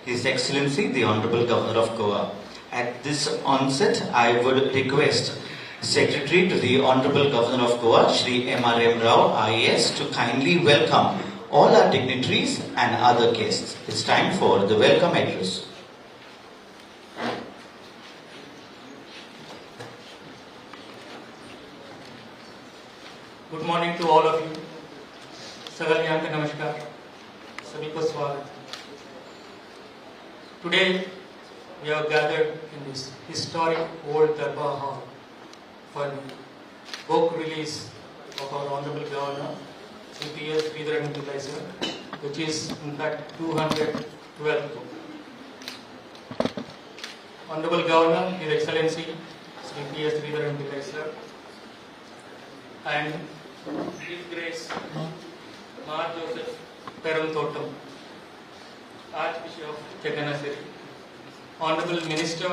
His Excellency, the Honorable Governor of Goa. At this onset, I would request Secretary to the Honorable Governor of Goa, Shri M.R.M. Rao, IAS, to kindly welcome all our dignitaries and other guests. It's time for the welcome address. Good morning to all of you. Sagal Yanka Namaskar. Sabhi ko swagat. Today we have gathered in this historic old Darbar Hall for the book release of our Honorable Governor, C.P.S. Prudent, which is in fact 212th book. Honorable Governor, His Excellency C.P.S. Prudent, and His Grace Mar Joseph Peruntotam, Archbishop of Chancellor, Honorable Minister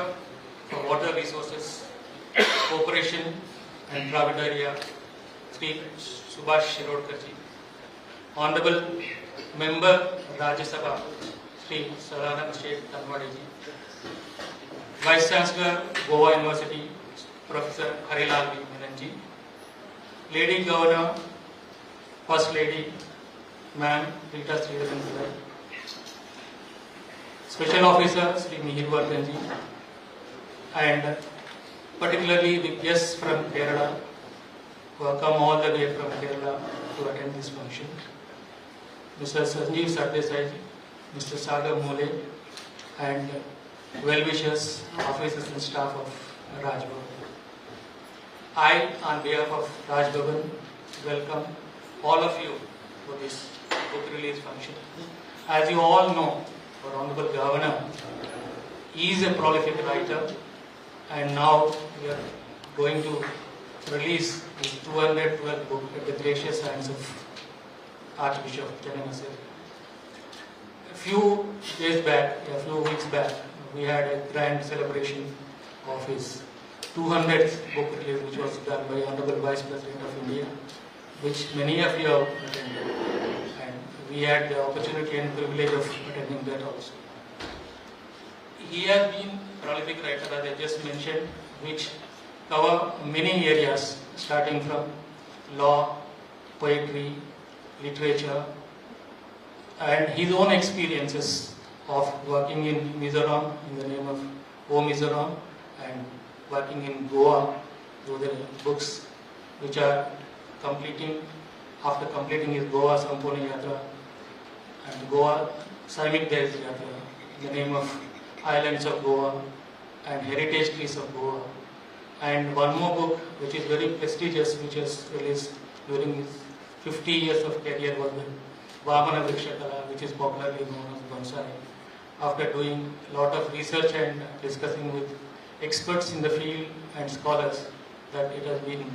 for Water Resources, Cooperation and Travidaria, Sri Subhash Shirodkarji, Honorable Member Rajya Sabha, Sri Sadanand Sheikh Tanwadeji, Vice Chancellor, Goa University, Professor Harilal V. Menanji, Lady Governor, First Lady, Ma'am Rita Sridharan Pillai, Special Officer Sri Mihir Vardhanji, and particularly the guests from Kerala who have come all the way from Kerala to attend this function. Mr. Sanjeev Sardesai, Mr. Sagar Mole, and well-wishers, officers and staff of Raj Bhavan. I, on behalf of Raj Bhavan, welcome all of you for this book release function. As you all know, our Honorable Governor is a prolific writer, and now we are going to release his 212th book at the gracious hands of Archbishop of Chancellor. A few weeks back, we had a grand celebration of his 200th book release, which was done by Honorable Vice President of India, which many of you have attended, and we had the opportunity and privilege of attending that also. He has been a prolific writer, as I just mentioned, which cover many areas, starting from law, poetry, literature, and his own experiences of working in Mizoram in the name of O Mizoram, and working in Goa through the books which are after completing his Goa Sampurna Yatra and Goa Saimik Dayas Yatra in the name of Islands of Goa and Heritage Trees of Goa, and one more book which is very prestigious, which was released during his 50 years of career, was the Vamana Vrikshakala, which is popularly known as bonsai. After doing a lot of research and discussing with experts in the field and scholars, that it has been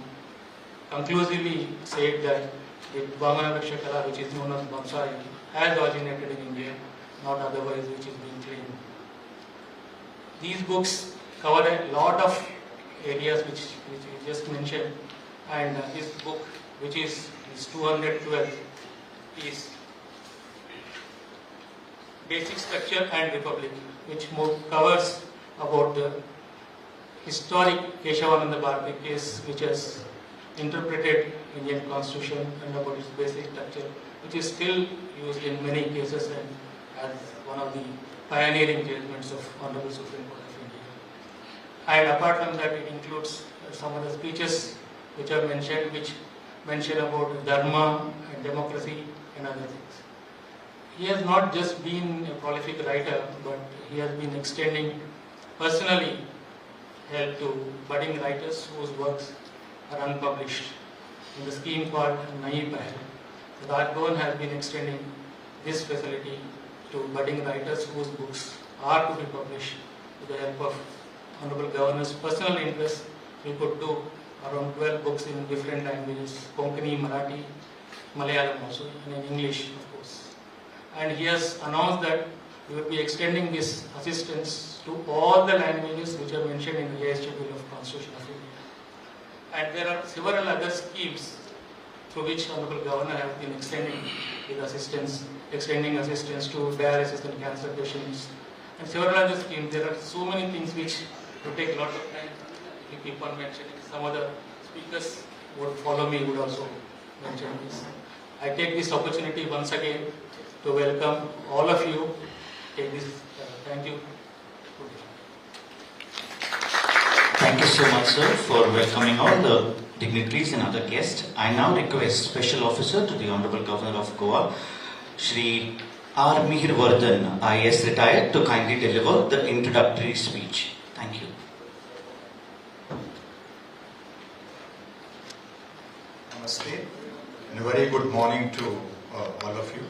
conclusively said that the Vamana Vrikshakala, which is known as bonsai, has originated in India, not otherwise which is being claimed. These books cover a lot of areas which we just mentioned, and this book, which is 212, is Basic Structure and Republic, which covers about the historic Keshavananda Bharati case, which has interpreted Indian Constitution and about its basic structure, which is still used in many cases and as one of the pioneering judgments of Honorable Supreme Court of India. And apart from that, it includes some of the speeches which are mentioned, which mention about dharma and democracy and other things. He has not just been a prolific writer, but he has been extending personally help to budding writers whose works are unpublished in the scheme called Nayi Pahal. The Raj Bhavan has been extending this facility to budding writers whose books are to be published with the help of Honorable Governor's personal interest. We could do around 12 books in different languages, Konkani, Marathi, Malayalam also, and in English of course. And he has announced that we will be extending this assistance to all the languages which are mentioned in the revised schedule of Constitution of India. And there are several other schemes through which Honorable Governor has been extending his assistance extending assistance to dialysis and cancer patients, and several other schemes. There are so many things which would take a lot of time. We keep on mentioning. Some other speakers would follow me would also mention this. I take this opportunity once again to welcome all of you. Take this. Thank you. Thank you so much, sir, for welcoming all the dignitaries and other guests. I now request Special Officer to the Honorable Governor of Goa, Shri R. Mihirvardhan, IAS retired, to kindly deliver the introductory speech. Thank you. Namaste and a very good morning to all of you.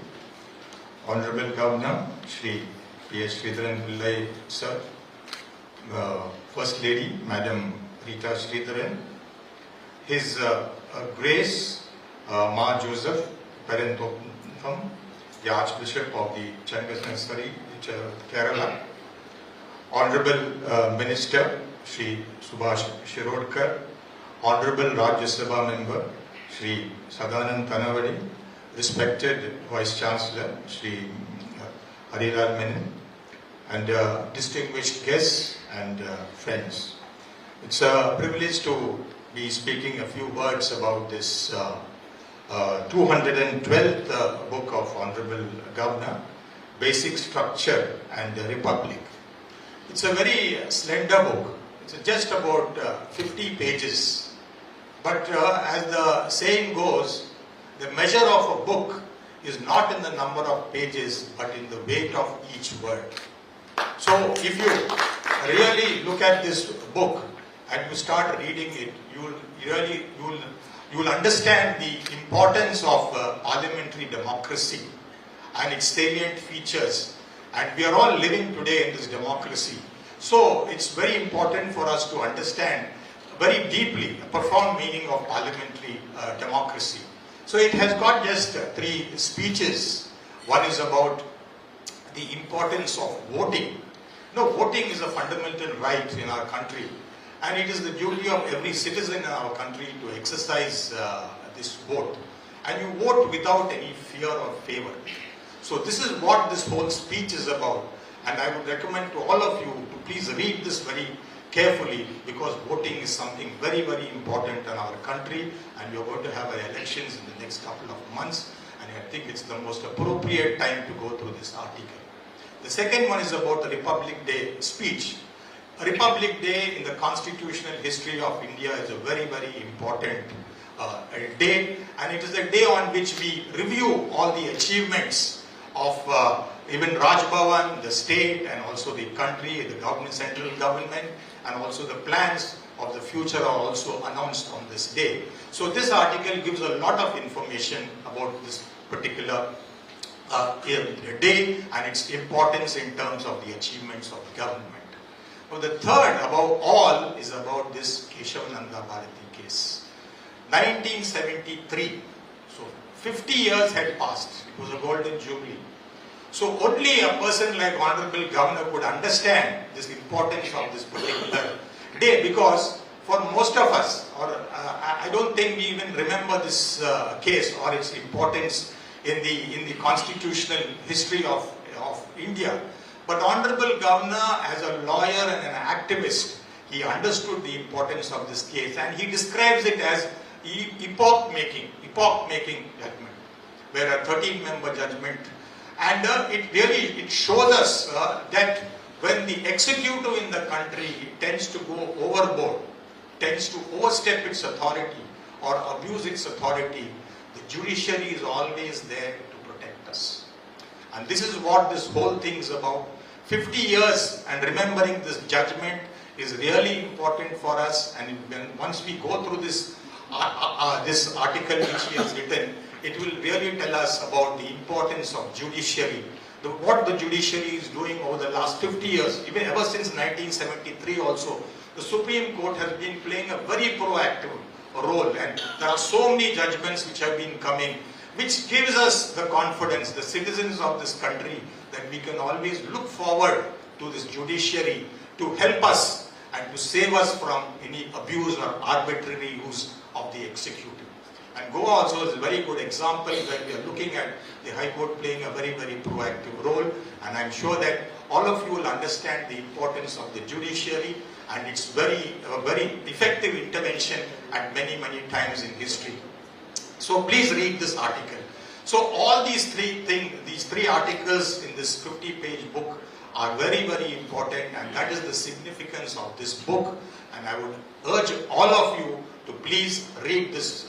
Honorable Governor, Shri P.S. Sridharan Pillai, sir, First Lady, Madam Rita Sridharan, His Grace Ma Joseph Perentopham, the Archbishop of the Chancellor, Kerala, Honorable Minister Shri Subhash Shirodkar, Honorable Rajya Sabha Member Shri Sadanand Tanawadi, respected Vice Chancellor Shri Harilal Menon, and distinguished guests and friends. It's a privilege to be speaking a few words about this 212th book of Honorable Governor, Basic Structure and Republic. It's a very slender book. It's just about 50 pages. But as the saying goes, the measure of a book is not in the number of pages, but in the weight of each word. So if you really look at this book and you start reading it, you will understand the importance of parliamentary democracy and its salient features. And we are all living today in this democracy. So it's very important for us to understand very deeply the profound meaning of parliamentary democracy. So it has got just 3 speeches. One is about the importance of voting. No, voting is a fundamental right in our country, and it is the duty of every citizen in our country to exercise this vote. And you vote without any fear or favor. So this is what this whole speech is about. And I would recommend to all of you to please read this very carefully, because voting is something very, very important in our country, and we are going to have elections in the next couple of months, and I think it's the most appropriate time to go through this article. The second one is about the Republic Day speech. Republic Day in the constitutional history of India is a very, very important day, and it is a day on which we review all the achievements of even Raj Bhavan, the state, and also the country, the government, central government, and also the plans of the future are also announced on this day. So this article gives a lot of information about this particular day and its importance in terms of the achievements of the government. Now the third, above all, is about this Keshavananda Bharati case. 1973, so 50 years had passed. It was a golden jubilee. So only a person like Honorable Governor could understand this importance of this particular day, because for most of us, or I don't think we even remember this case or its importance in the constitutional history of India. But Honorable Governor, as a lawyer and an activist, he understood the importance of this case, and he describes it as epoch-making judgment, where a 13-member judgment. And it shows us that when the executive in the country tends to go overboard, tends to overstep its authority or abuse its authority, the judiciary is always there to protect us. And this is what this whole thing is about. 50 years and remembering this judgment is really important for us, and once we go through this article which he has written, it will really tell us about the importance of judiciary, what the judiciary is doing over the last 50 years, even ever since 1973 also. The Supreme Court has been playing a very proactive role, and there are so many judgments which have been coming, which gives us the confidence, the citizens of this country, that we can always look forward to this judiciary to help us and to save us from any abuse or arbitrary use of the executive. And Goa also is a very good example where we are looking at the High Court playing a very, very proactive role. And I'm sure that all of you will understand the importance of the judiciary and its very effective intervention at many, many times in history. So please read this article. So all these three articles in this 50-page book are very, very important, and that is the significance of this book. And I would urge all of you to please read this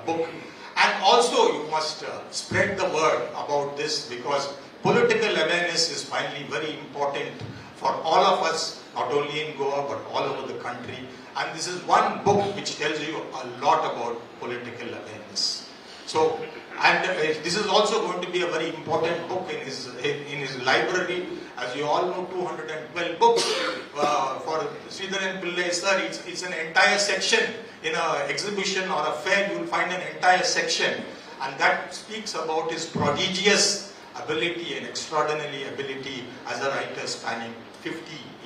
book. And also you must spread the word about this, because political awareness is finally very important for all of us, not only in Goa but all over the country. And this is one book which tells you a lot about political awareness. So, and this is also going to be a very important book in his library. As you all know, 212 books for Sridharan Pillai sir. It's an entire section in an exhibition or a fair. You will find an entire section, and that speaks about his prodigious ability and extraordinary ability as a writer spanning 50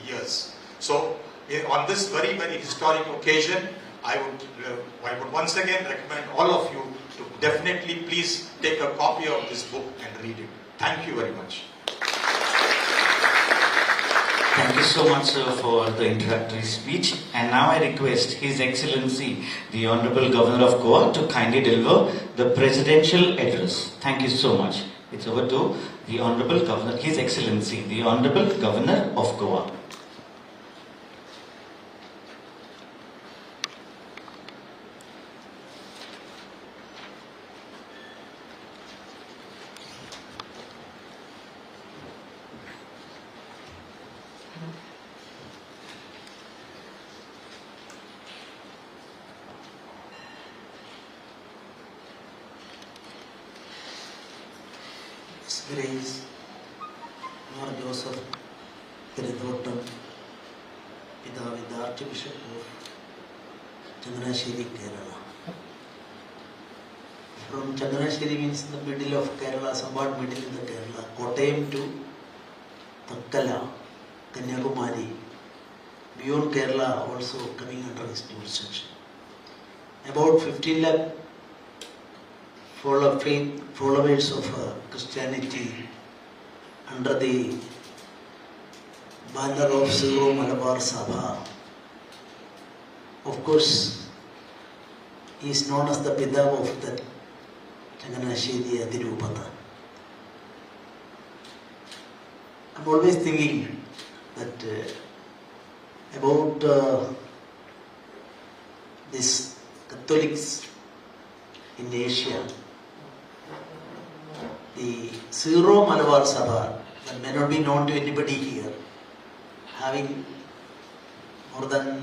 years. So, on this very, very historic occasion, I would once again recommend all of you to definitely please take a copy of this book and read it. Thank you very much. Thank you so much, sir, for the introductory speech. And now I request His Excellency, the Honorable Governor of Goa, to kindly deliver the presidential address. Thank you so much. It's over to the Honorable Governor, His Excellency, the Honorable Governor of Goa. His Grace Mar Joseph Thiruthottam, Pidavida, the Archbishop of Changanasheri, Kerala. From Changanasheri means the middle of Kerala, somewhat middle in the Kerala, Kottayam to Takkala, Kanyakumari, beyond Kerala also coming under his jurisdiction. About 15 lakh followers of Christianity under the banner of Syro Malabar Sabha. Of course, he is known as the Pidava of the Changanasheri Adirupata. I'm always thinking that about these Catholics in Asia. The Syro Malabar Sabha, that may not be known to anybody here, having more than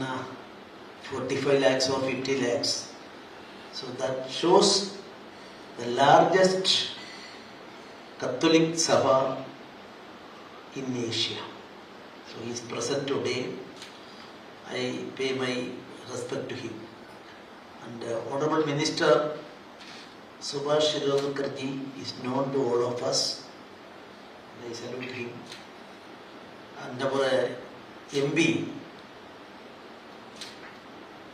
45 lakhs or 50 lakhs. So that shows the largest Catholic Sabha in Asia. So he is present today. I pay my respect to him. And Honorable Minister Subhash Shirolkarji is known to all of us. I salute him. And our MB,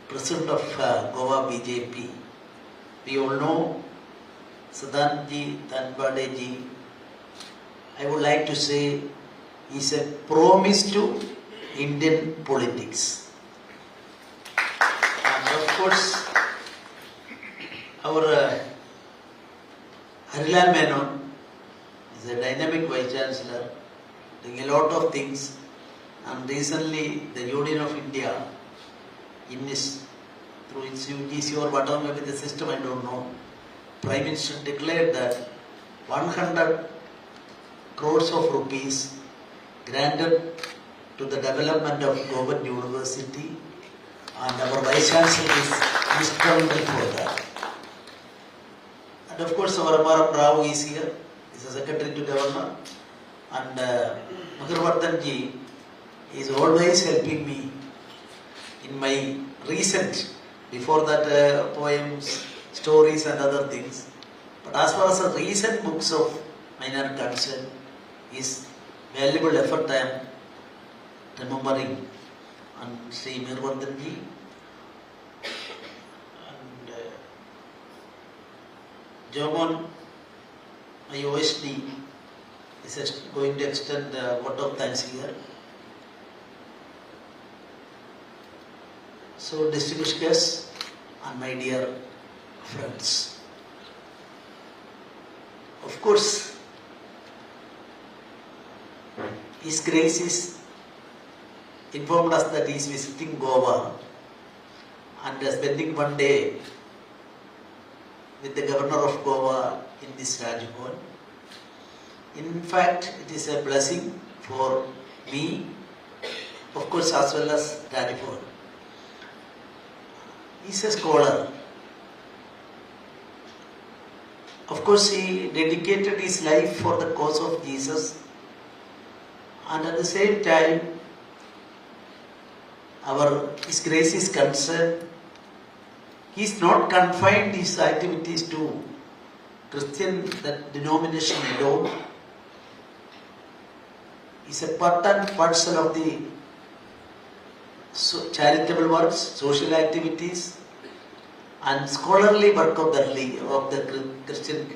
President of Goa BJP, we all know Sadanji Tanbadeji. I would like to say he is a promise to Indian politics. And of course, our Harilal Menon is a dynamic Vice Chancellor, doing a lot of things, and recently the Union of India, through its UGC or whatever may be the system, I don't know, Prime Minister declared that 100 crores of rupees granted to the development of Government University, and our Vice Chancellor is instrumental for that. And of course, our Amaram Rao is here, is a Secretary to Governor, and Mahirvardhanji is always helping me in my recent, before that poems, stories and other things. But as far as the recent books of mine are concerned, his valuable effort I am remembering, and Sri Mahirvardhanji. And Jomon, my OSD, is going to extend a vote of thanks here. So, distinguished guests and my dear friends, of course, His Grace is informed us that he is visiting Goa and spending one day with the Governor of Goa in this Rajbhavan. In fact, it is a blessing for me, of course, as well as Rajbhavan. He is a scholar. Of course, he dedicated his life for the cause of Jesus, and at the same time, His Grace is concerned. He is not confined his activities to Christian denomination alone. He is a part and parcel of the charitable works, social activities, and scholarly work of the Christian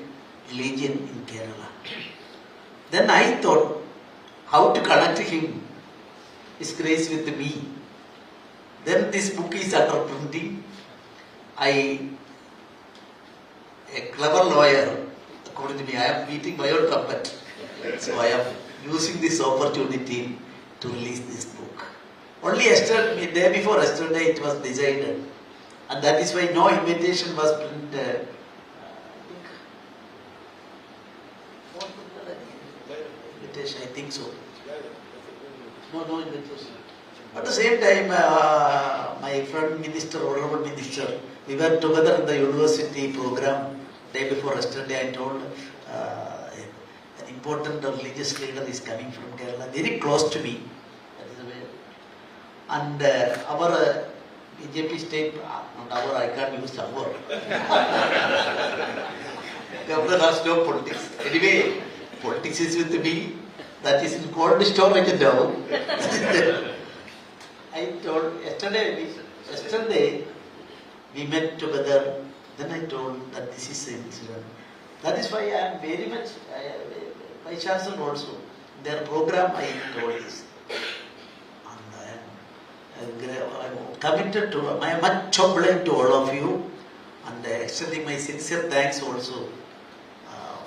religion in Kerala. Then I thought how to connect him, His Grace, with me. Then this book is under printing. A clever lawyer, according to me, I am meeting my own trumpet. So I am using this opportunity to release this book. Only yesterday, day before yesterday, it was decided. And that is why no invitation was printed. Invitation, I think so. No invitation. At the same time, my friend Minister, Honorable Minister, we were together in the university program day before yesterday. I told an important religious leader is coming from Kerala, very close to me. That is the way. And our BJP state, not our, I can't use our. Governor has no politics. Anyway, politics is with me. That is in cold storage now. I told yesterday we met together. Then I told that this is an incident. That is why I am very much, my Chancellor also, their program I told this. And I am committed to, I am much obliged to all of you, and extending my sincere thanks also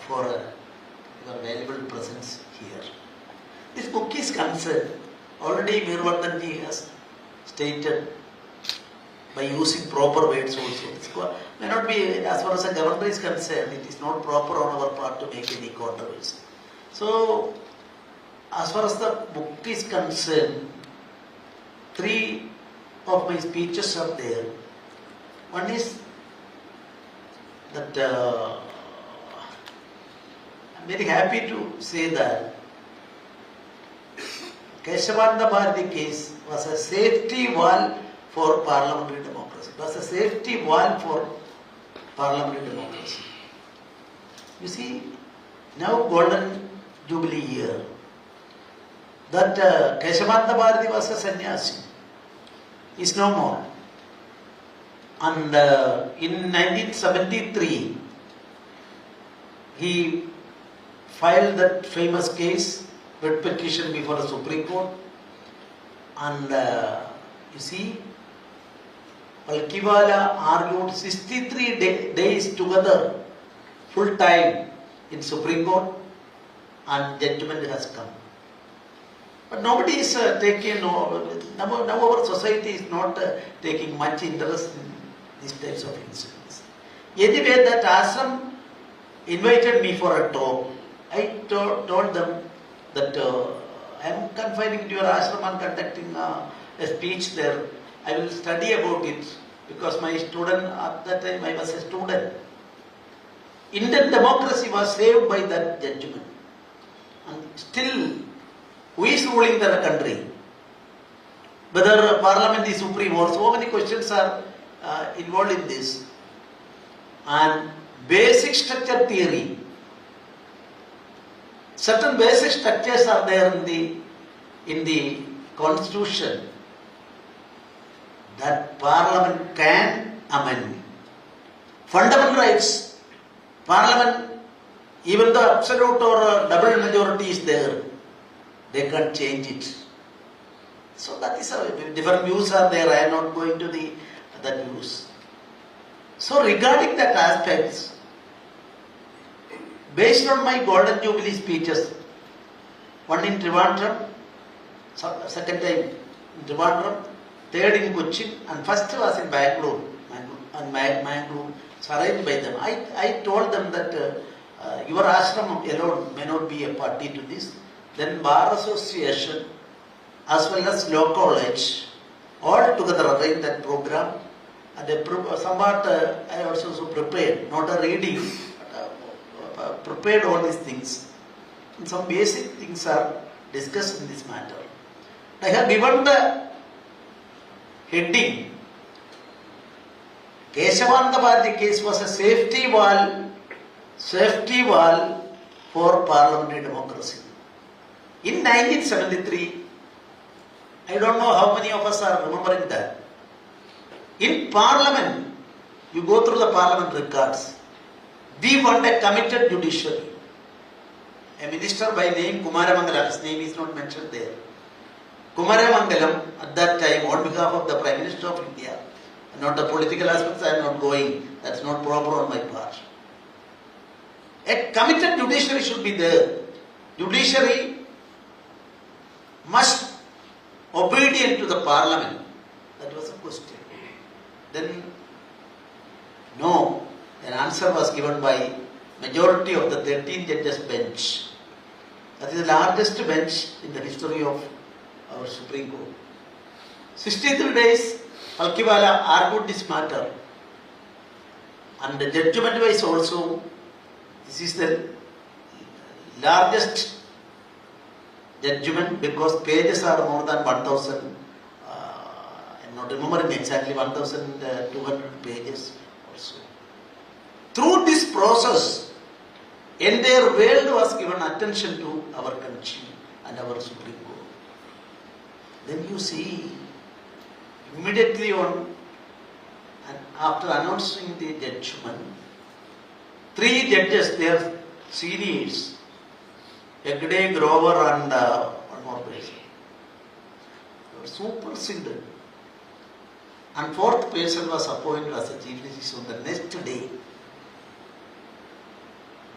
for your valuable presence here. This book is concerned, already Mirvardhanji has stated, by using proper words also. It may not be, as far as the government is concerned, it is not proper on our part to make any controversy. So, as far as the book is concerned, 3 of my speeches are there. One is that I am very happy to say that Keshavananda Bharati case was a safety valve for parliamentary democracy. It was a safety valve for parliamentary democracy. You see, now Golden Jubilee year, that Keshavananda Bharati was a sannyasi. He is no more. And in 1973, he filed that famous case, writ petition before the Supreme Court. And you see, Palkiwala argued 63 days together, full time in Supreme Court, and judgment has come. But nobody is taking, now our society is not taking much interest in these types of incidents. Anyway, that ashram invited me for a talk. I told them that I am confining to your ashram and conducting a speech there. I will study about it, because my student, at that time I was a student. Indian democracy was saved by that judgment. And still, who is ruling the country? Whether parliament is supreme, or so many questions are involved in this. And basic structure theory, certain basic structures are there in the constitution that parliament can amend. Fundamental rights, Parliament, even though absolute or double majority is there, they can't change it. So that is how different views are there. I am not going to that views. So regarding that aspects, based on my Golden Jubilee speeches, one in Trivandrum, second time in Trivandrum, third in Cochin, and first was in Bangalore. And Mangalore was arranged by them. I told them that your ashram alone may not be a party to this. Then Bar Association as well as Law College all together arranged that program. And somewhat I also prepared, not a reading, but prepared all these things. And some basic things are discussed in this matter. I have given the heading. Keshavananda Bharati case was a safety wall for parliamentary democracy. In 1973, I don't know how many of us are remembering that. In Parliament, you go through the Parliament records, we want a committed judiciary. A minister by name Kumaramangalam, his name is not mentioned there. Kumaramangalam at that time on behalf of the Prime Minister of India, not the political aspects, I am not going, that's not proper on my part. A committed judiciary should be there. Judiciary must obedient to the Parliament. That was a question. Then, no, an answer was given by majority of the 13 judges bench. That is the largest bench in the history of our Supreme Court. 63 days, Palkiwala argued this matter. And the judgment wise also, this is the largest judgment because pages are more than 1,000. I'm not remembering exactly 1,200 pages also. Through this process, entire world was given attention to our country and our Supreme Court. Then you see, immediately on, and after announcing the judgment, 3 judges, they are seniors, Hegde, Grover and one more person. They were superseded. And 4th person was appointed as a Chief Justice on the next day.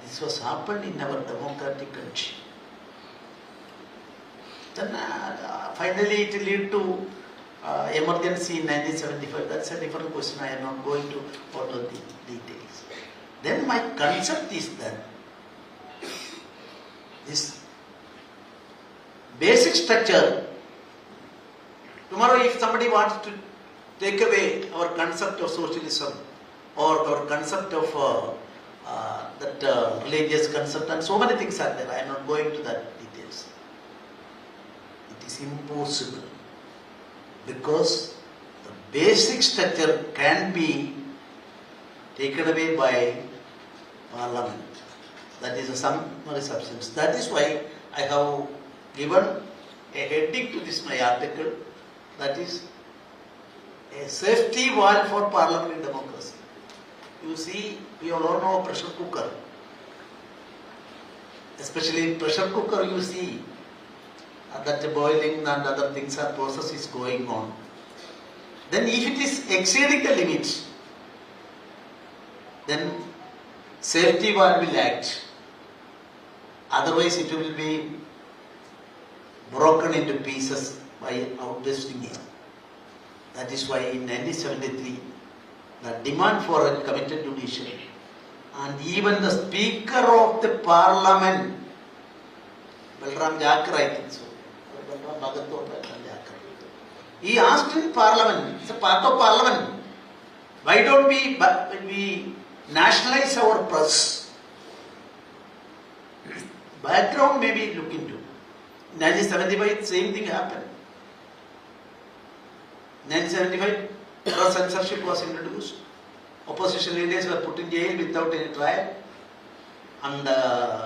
This was happened in our democratic country. Then finally it led to emergency in 1975. That's a different question. I am not going to follow the details. Then my concept is that this basic structure, tomorrow if somebody wants to take away our concept of socialism or our concept of religious concept and so many things are there. I am not going to that details. It is impossible because the basic structure can be taken away by Parliament. That is a summary substance. That is why I have given a heading to this my article, that is a safety wall for parliamentary democracy. You see, we all know pressure cooker. Especially in pressure cooker, you see that boiling and other things are process is going on. Then if it is exceeding the limit, then safety wall will act. Otherwise it will be broken into pieces by outbursting it. That is why in 1973, the demand for a committed judiciary and even the Speaker of the Parliament, Balram Jakar, I think so, he asked in Parliament, it's a part of Parliament, why don't we nationalize our press? Background maybe look into. In 1975, same thing happened. 1975, press censorship was introduced. Opposition leaders were put in jail without any trial. And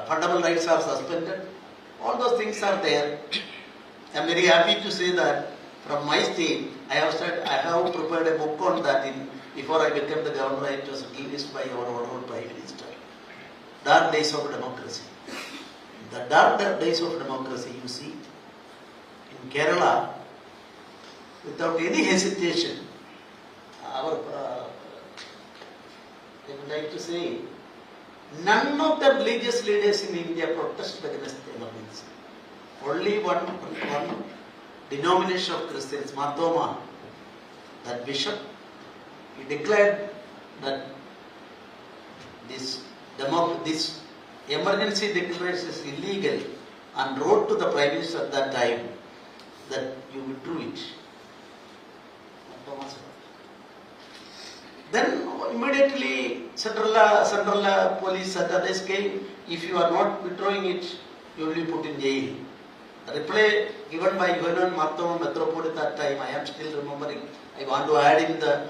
fundamental rights are suspended. All those things are there. I am very happy to say that from my state, I have prepared a book on that. Before I became the governor, it was released by our honorable Prime Minister. dark days of democracy. The dark days of democracy, you see, in Kerala, without any hesitation, I would like to say, none of the religious leaders in India protested against the emergency. Only one denomination of Christians, Marthoma, that bishop, he declared that this emergency declaration is illegal and wrote to the Prime Minister at that time that you withdrew it. Then immediately central police and others came. If you are not withdrawing it, you will be put in jail. A reply given by Governor Marthoma Metropolitan at that time, I am still remembering. I want to add in the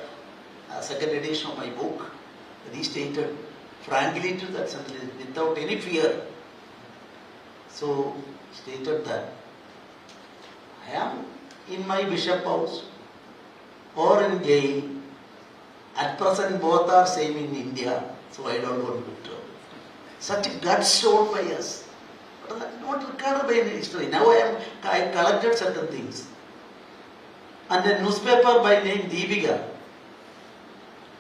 second edition of my book. He stated frankly to that central, without any fear. So stated that I am in my bishop house or in jail. At present, both are same in India, so I don't want to withdraw. Such guts shown by us, but not recorded by any history. Now I collected certain things. And a newspaper by name Deepika.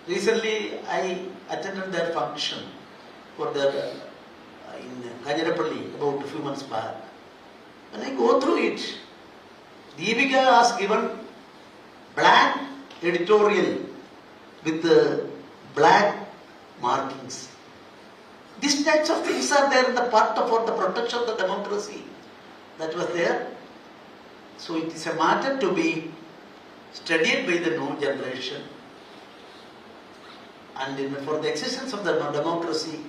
Recently, I attended their function for their in Kajarapalli about a few months back. When I go through it, Deepika has given black editorial with the black markings. These types of things are there in the part for the protection of the democracy that was there. So it is a matter to be studied by the new generation. And for the existence of the democracy,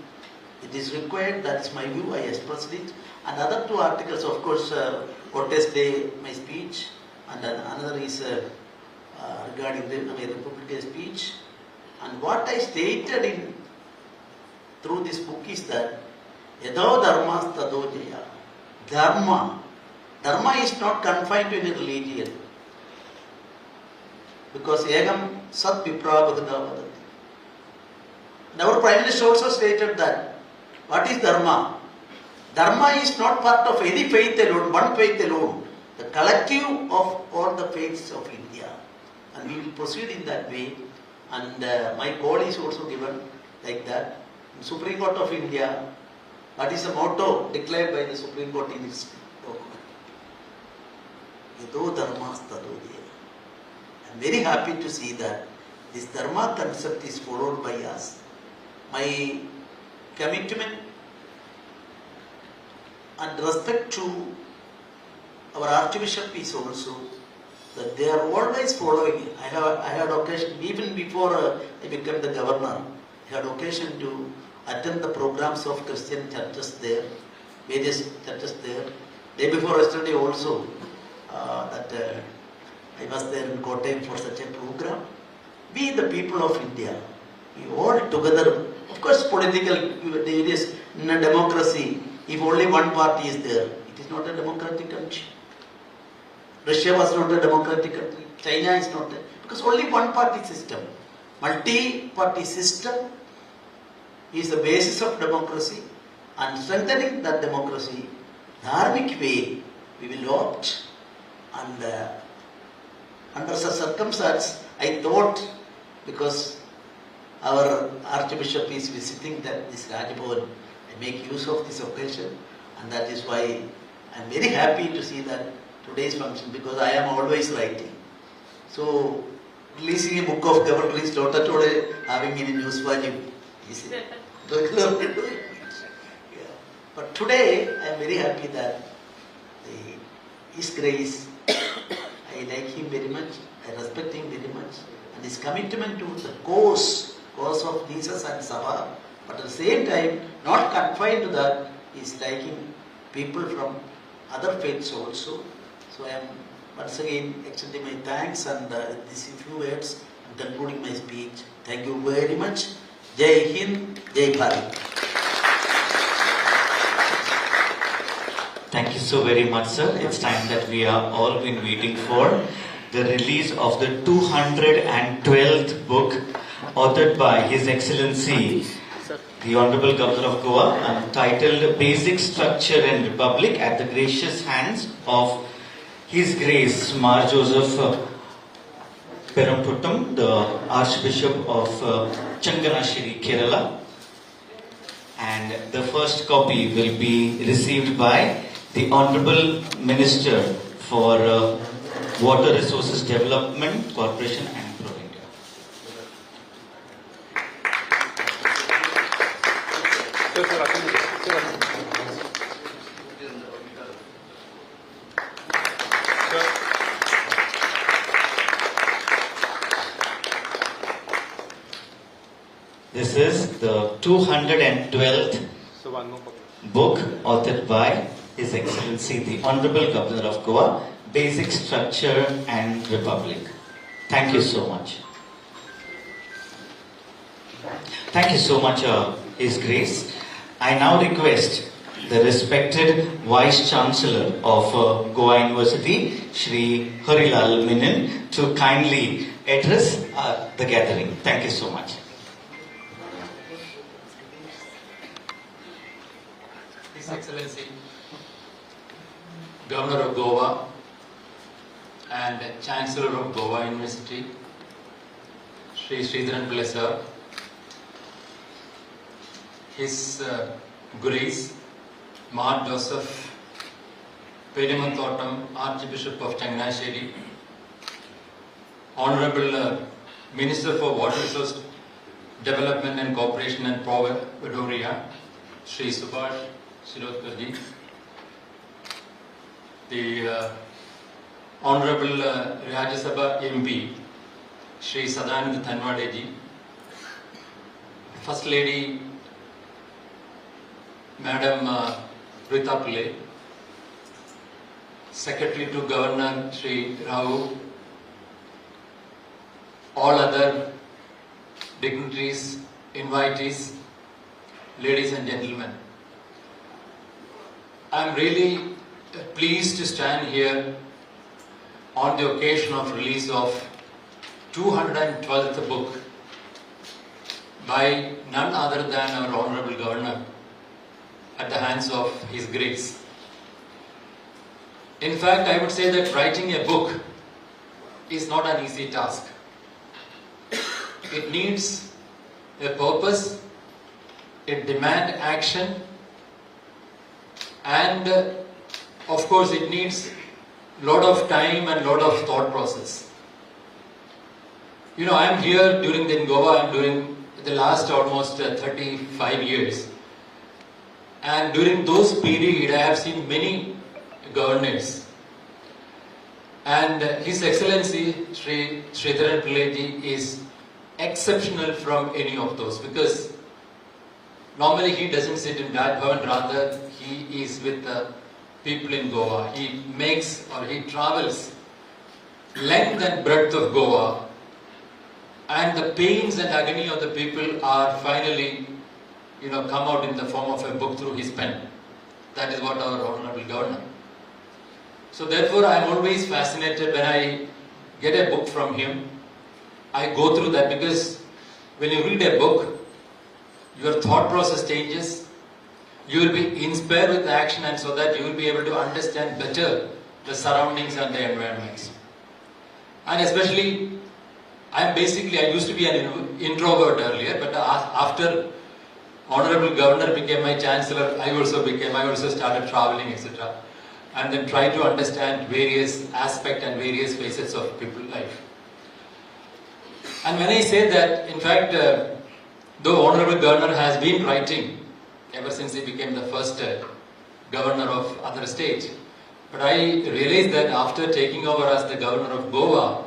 it is required, that is my view, I expressed it. And other two articles, of course, Protest Day, my speech, and another is regarding the Republic Day speech. And what I stated through this book is that Yado Dharmas Tado Jaya. Dharma is not confined to any religion. Because Egam Sat Viprabhadana Vadati. And our Prime Minister also stated that what is Dharma? Dharma is not part of any faith alone, one faith alone. The collective of all the faiths of India. And we will proceed in that way. And my call is also given like that. In Supreme Court of India, what is the motto declared by the Supreme Court in its document? Yado dharmas tado jaya. I am very happy to see that this dharma concept is followed by us. My commitment and respect to our Archbishop is also that they are always following. I had occasion, even before I became the governor, I had occasion to attend the programs of Christian churches there, various churches there. Day before yesterday also, I was there in Kottayam for such a program. We, the people of India, we all together, of course political, various, in a democracy, if only one party is there, it is not a democratic country. Russia was not a democratic country. China is not a, because only one party system. Multi-party system is the basis of democracy, and strengthening that democracy, dharmic way, we will opt. And under such circumstances, I thought, because our Archbishop is visiting this Rajbhavan, I make use of this occasion, and that is why I am very happy to see that today's function, because I am always writing. So, releasing a book of government is not at all having any news value. But today, I am very happy that His Grace, I like him very much, I respect him very much, and his commitment to the cause of Jesus and Sabha, but at the same time, not confined to that, is liking people from other faiths also. So I am once again extending my thanks and these few words and concluding my speech. Thank you very much. Jai Hind, Jai Bharat. Thank you so very much, sir. It's time that we are all been waiting for. The release of the 212th book authored by His Excellency the Honorable Governor of Goa, entitled Basic Structure and Republic, at the gracious hands of His Grace Mar Joseph Peramputtam, the Archbishop of Changanashiri, Kerala. And the first copy will be received by the Honorable Minister for Water Resources Development Corporation and Prudent. This is the 212th book authored by His Excellency the Honorable Governor of Goa, Basic Structure and Republic. Thank you so much. Thank you so much, His Grace. I now request the respected Vice Chancellor of Goa University, Shri Harilal Menon, to kindly address the gathering. Thank you so much. His Excellency, Governor of Goa and Chancellor of Goa University, Shri Sridharan Pillai Sir, His Grace, Mar Joseph Peramputtam, Archbishop of Changanashiri, Honorable Minister for Water Resource Development and Cooperation and Providoria, Shri Subhash Shirotkarji, the Honorable Rajya Sabha MP, Shri Sadanand Thanwadeji, First Lady Madam Rita Pillai, Secretary to Governor Shri Rao, all other dignitaries, invitees, ladies and gentlemen. I am really pleased to stand here on the occasion of release of 212th book by none other than our Honorable Governor at the hands of His Grace. In fact, I would say that writing a book is not an easy task. It needs a purpose, it demands action, and of course it needs a lot of time and a lot of thought process. You know, I am here in Goa during the last almost 35 years. And during those periods, I have seen many governors. And His Excellency Shri Sridharan Pillai ji is exceptional from any of those, because normally he doesn't sit in Raj Bhavan, rather he is with the people in Goa. He makes, or he travels length and breadth of Goa, and the pains and agony of the people are finally, come out in the form of a book through his pen. That is what our Honorable Governor. So therefore I am always fascinated when I get a book from him. I go through that, because when you read a book, your thought process changes, you will be inspired with action, and so that you will be able to understand better the surroundings and the environments. And especially, I used to be an introvert earlier, but after Honorable Governor became my Chancellor, I also started traveling, etc. And then try to understand various aspects and various facets of people's life. And when I say that, in fact, though Honorable Governor has been writing ever since he became the first Governor of other state, but I realized that after taking over as the Governor of Goa,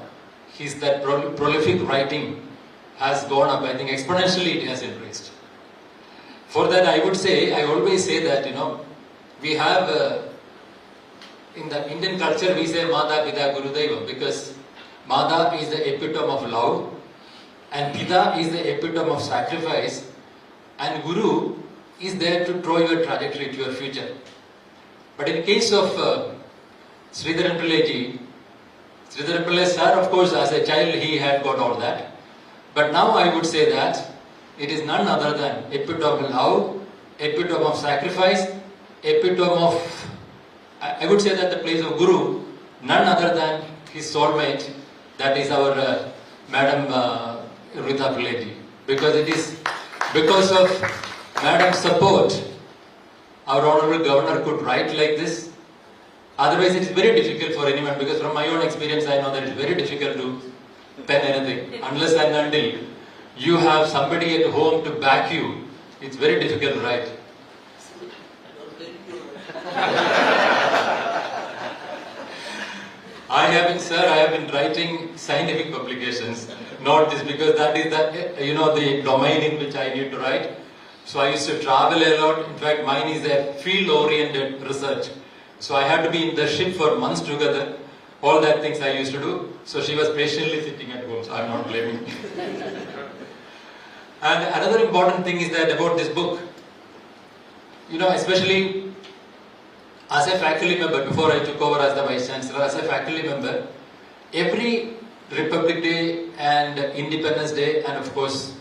that prolific writing has gone up. I think exponentially it has increased. For that I always say that, we have, in the Indian culture we say Mata, Pita, Guru, Deva, because Mata is the epitome of love, and Pita is the epitome of sacrifice, and Guru is there to draw your trajectory to your future. But in case of Sridharan Pillai ji, Sridharan Pillai sir, of course, as a child he had got all that. But now I would say that It is none other than epitome of love, epitome of sacrifice, epitome of, I would say that the place of Guru, none other than his soulmate, that is our Madam Rita Pillaji. Because it is because of Madam's support, our Honorable Governor could write like this. Otherwise it is very difficult for anyone, because from my own experience I know that it is very difficult to pen anything. Unless and until you have somebody at home to back you, it's very difficult to write. I have been writing scientific publications, not this, because that is the domain in which I need to write. So I used to travel a lot. In fact, mine is a field-oriented research. So I had to be in the ship for months together. All that things I used to do. So she was patiently sitting at home, so I'm not blaming. And another important thing is that about this book, especially as a faculty member, before I took over as the Vice Chancellor, as a faculty member, every Republic Day and Independence Day and of course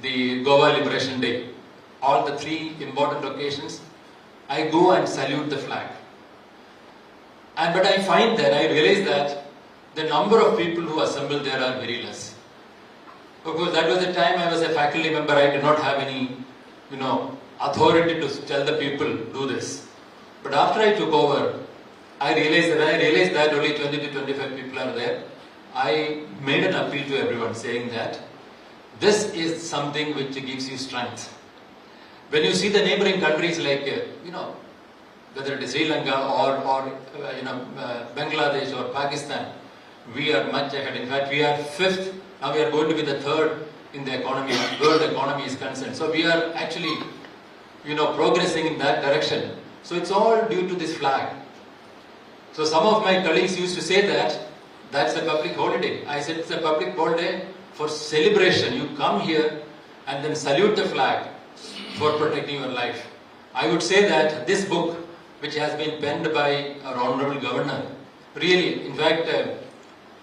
the Goa Liberation Day, all the three important occasions, I go and salute the flag. But I find that, I realize that the number of people who assemble there are very less. Of course, that was the time I was a faculty member, I did not have any, authority to tell the people, do this. But after I took over, I realized that only 20 to 25 people are there. I made an appeal to everyone saying that this is something which gives you strength. When you see the neighboring countries like, whether it is Sri Lanka or Bangladesh or Pakistan, we are much ahead. In fact, we are 5th. Now we are going to be the 3rd in the economy, world economy is concerned. So we are actually, progressing in that direction. So it's all due to this flag. So some of my colleagues used to say that that's a public holiday. I said it's a public holiday for celebration. You come here and then salute the flag for protecting your life. I would say that this book, which has been penned by our Honorable Governor, really, in fact,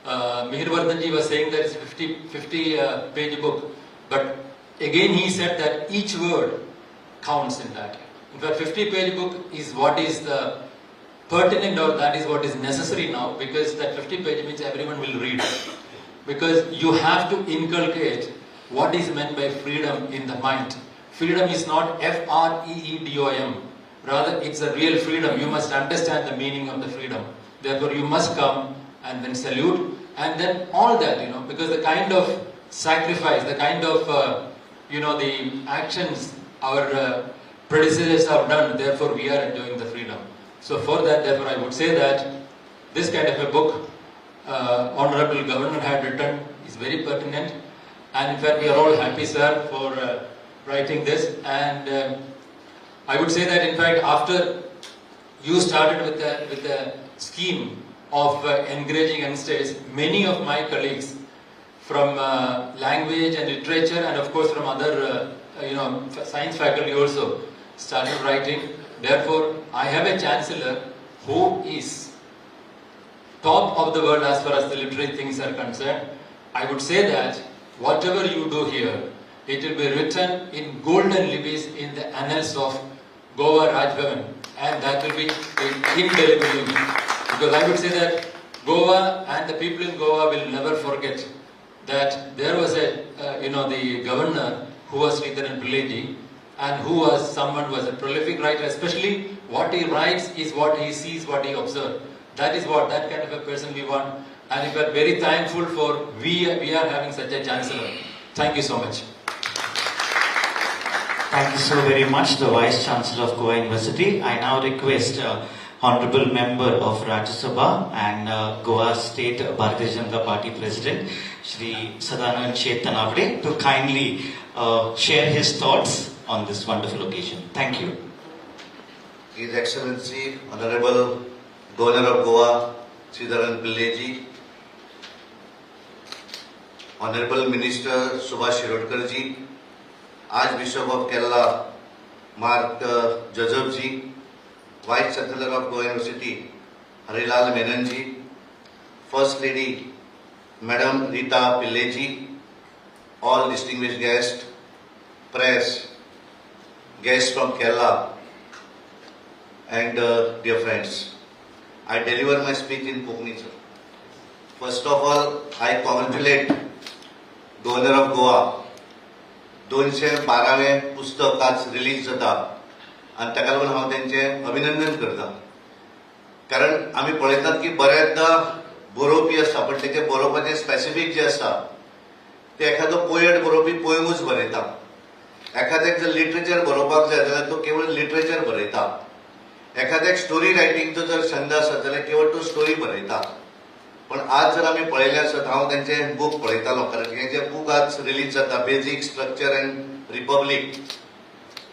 Mihirvardhanji was saying that it's a 50-page book, but again he said that each word counts in that. In fact, 50-page book is what is the pertinent, or that is what is necessary now, because that 50-page means everyone will read. Because you have to inculcate what is meant by freedom in the mind. Freedom is not F-R-E-E-D-O-M. Rather, it's a real freedom. You must understand the meaning of the freedom. Therefore, you must come and then salute, and then all that, because the kind of sacrifice, the kind of, the actions our predecessors have done, therefore we are enjoying the freedom. So for that, therefore I would say that this kind of a book, Honorable Governor had written, is very pertinent, and in fact we are all happy, sir, for writing this. And I would say that in fact after you started with the scheme of encouraging youngsters, many of my colleagues from language and literature, and of course from other science faculty also started writing. Therefore, I have a Chancellor who is top of the world as far as the literary things are concerned. I would say that whatever you do here, it will be written in golden letters in the annals of Goa Rajbhavan, and that will be indelible. Because I would say that Goa and the people in Goa will never forget that there was a, the governor who was Sridharan Pillaji, and who was someone who was a prolific writer. Especially what he writes is what he sees, what he observes. That is what, that kind of a person we want. And we are very thankful for we are having such a Chancellor. Thank you so much. Thank you so very much, the Vice Chancellor of Goa University. I now request Honorable Member of Rajya Sabha and Goa State Bharatiya Janata Party President, Shri Sadanand Chetanavade, to kindly share his thoughts on this wonderful occasion. Thank you. His Excellency, Honorable Governor of Goa, Sridharan Pillaji, Honorable Minister Subhash Shirodkar ji, Archbishop of Kerala, Mark Joseph ji, Vice Chancellor of Goa University, Harilal Menon ji, First Lady, Madam Rita Pillaji, all distinguished guests, press, guests from Kerala, and dear friends. I deliver my speech in Konkani, sir. First of all, I congratulate Governor of Goa. 212वें पुस्तक आज release जाता आणि ताका लागून हांव तेंचें अभिनंदन करता. कारण आमी पळयतात की बऱ्याचदा बरोवपी आसता पण तेचे बरोवपाचें स्पेसिफीक जे आसता ते एखादो पोएट बरोवपी पोयमूच बरयता. एखाद्याक जर लिटरेचर बरोवपाक जाय जाल्यार तो केवळ लिटरेचर बरयता. एखाद्याक स्टोरी रायटिंगचो जर छंद आसत जाल्यार केवळ तो स्टोरी बरयता. पण आज जर आमी पळयलें आसत, हांव तेंचें बूक पळयतालो, कारण हें जें बूक आज रिलीज जाता, बेजीक स्ट्रक्चर अँड रिपब्लीक,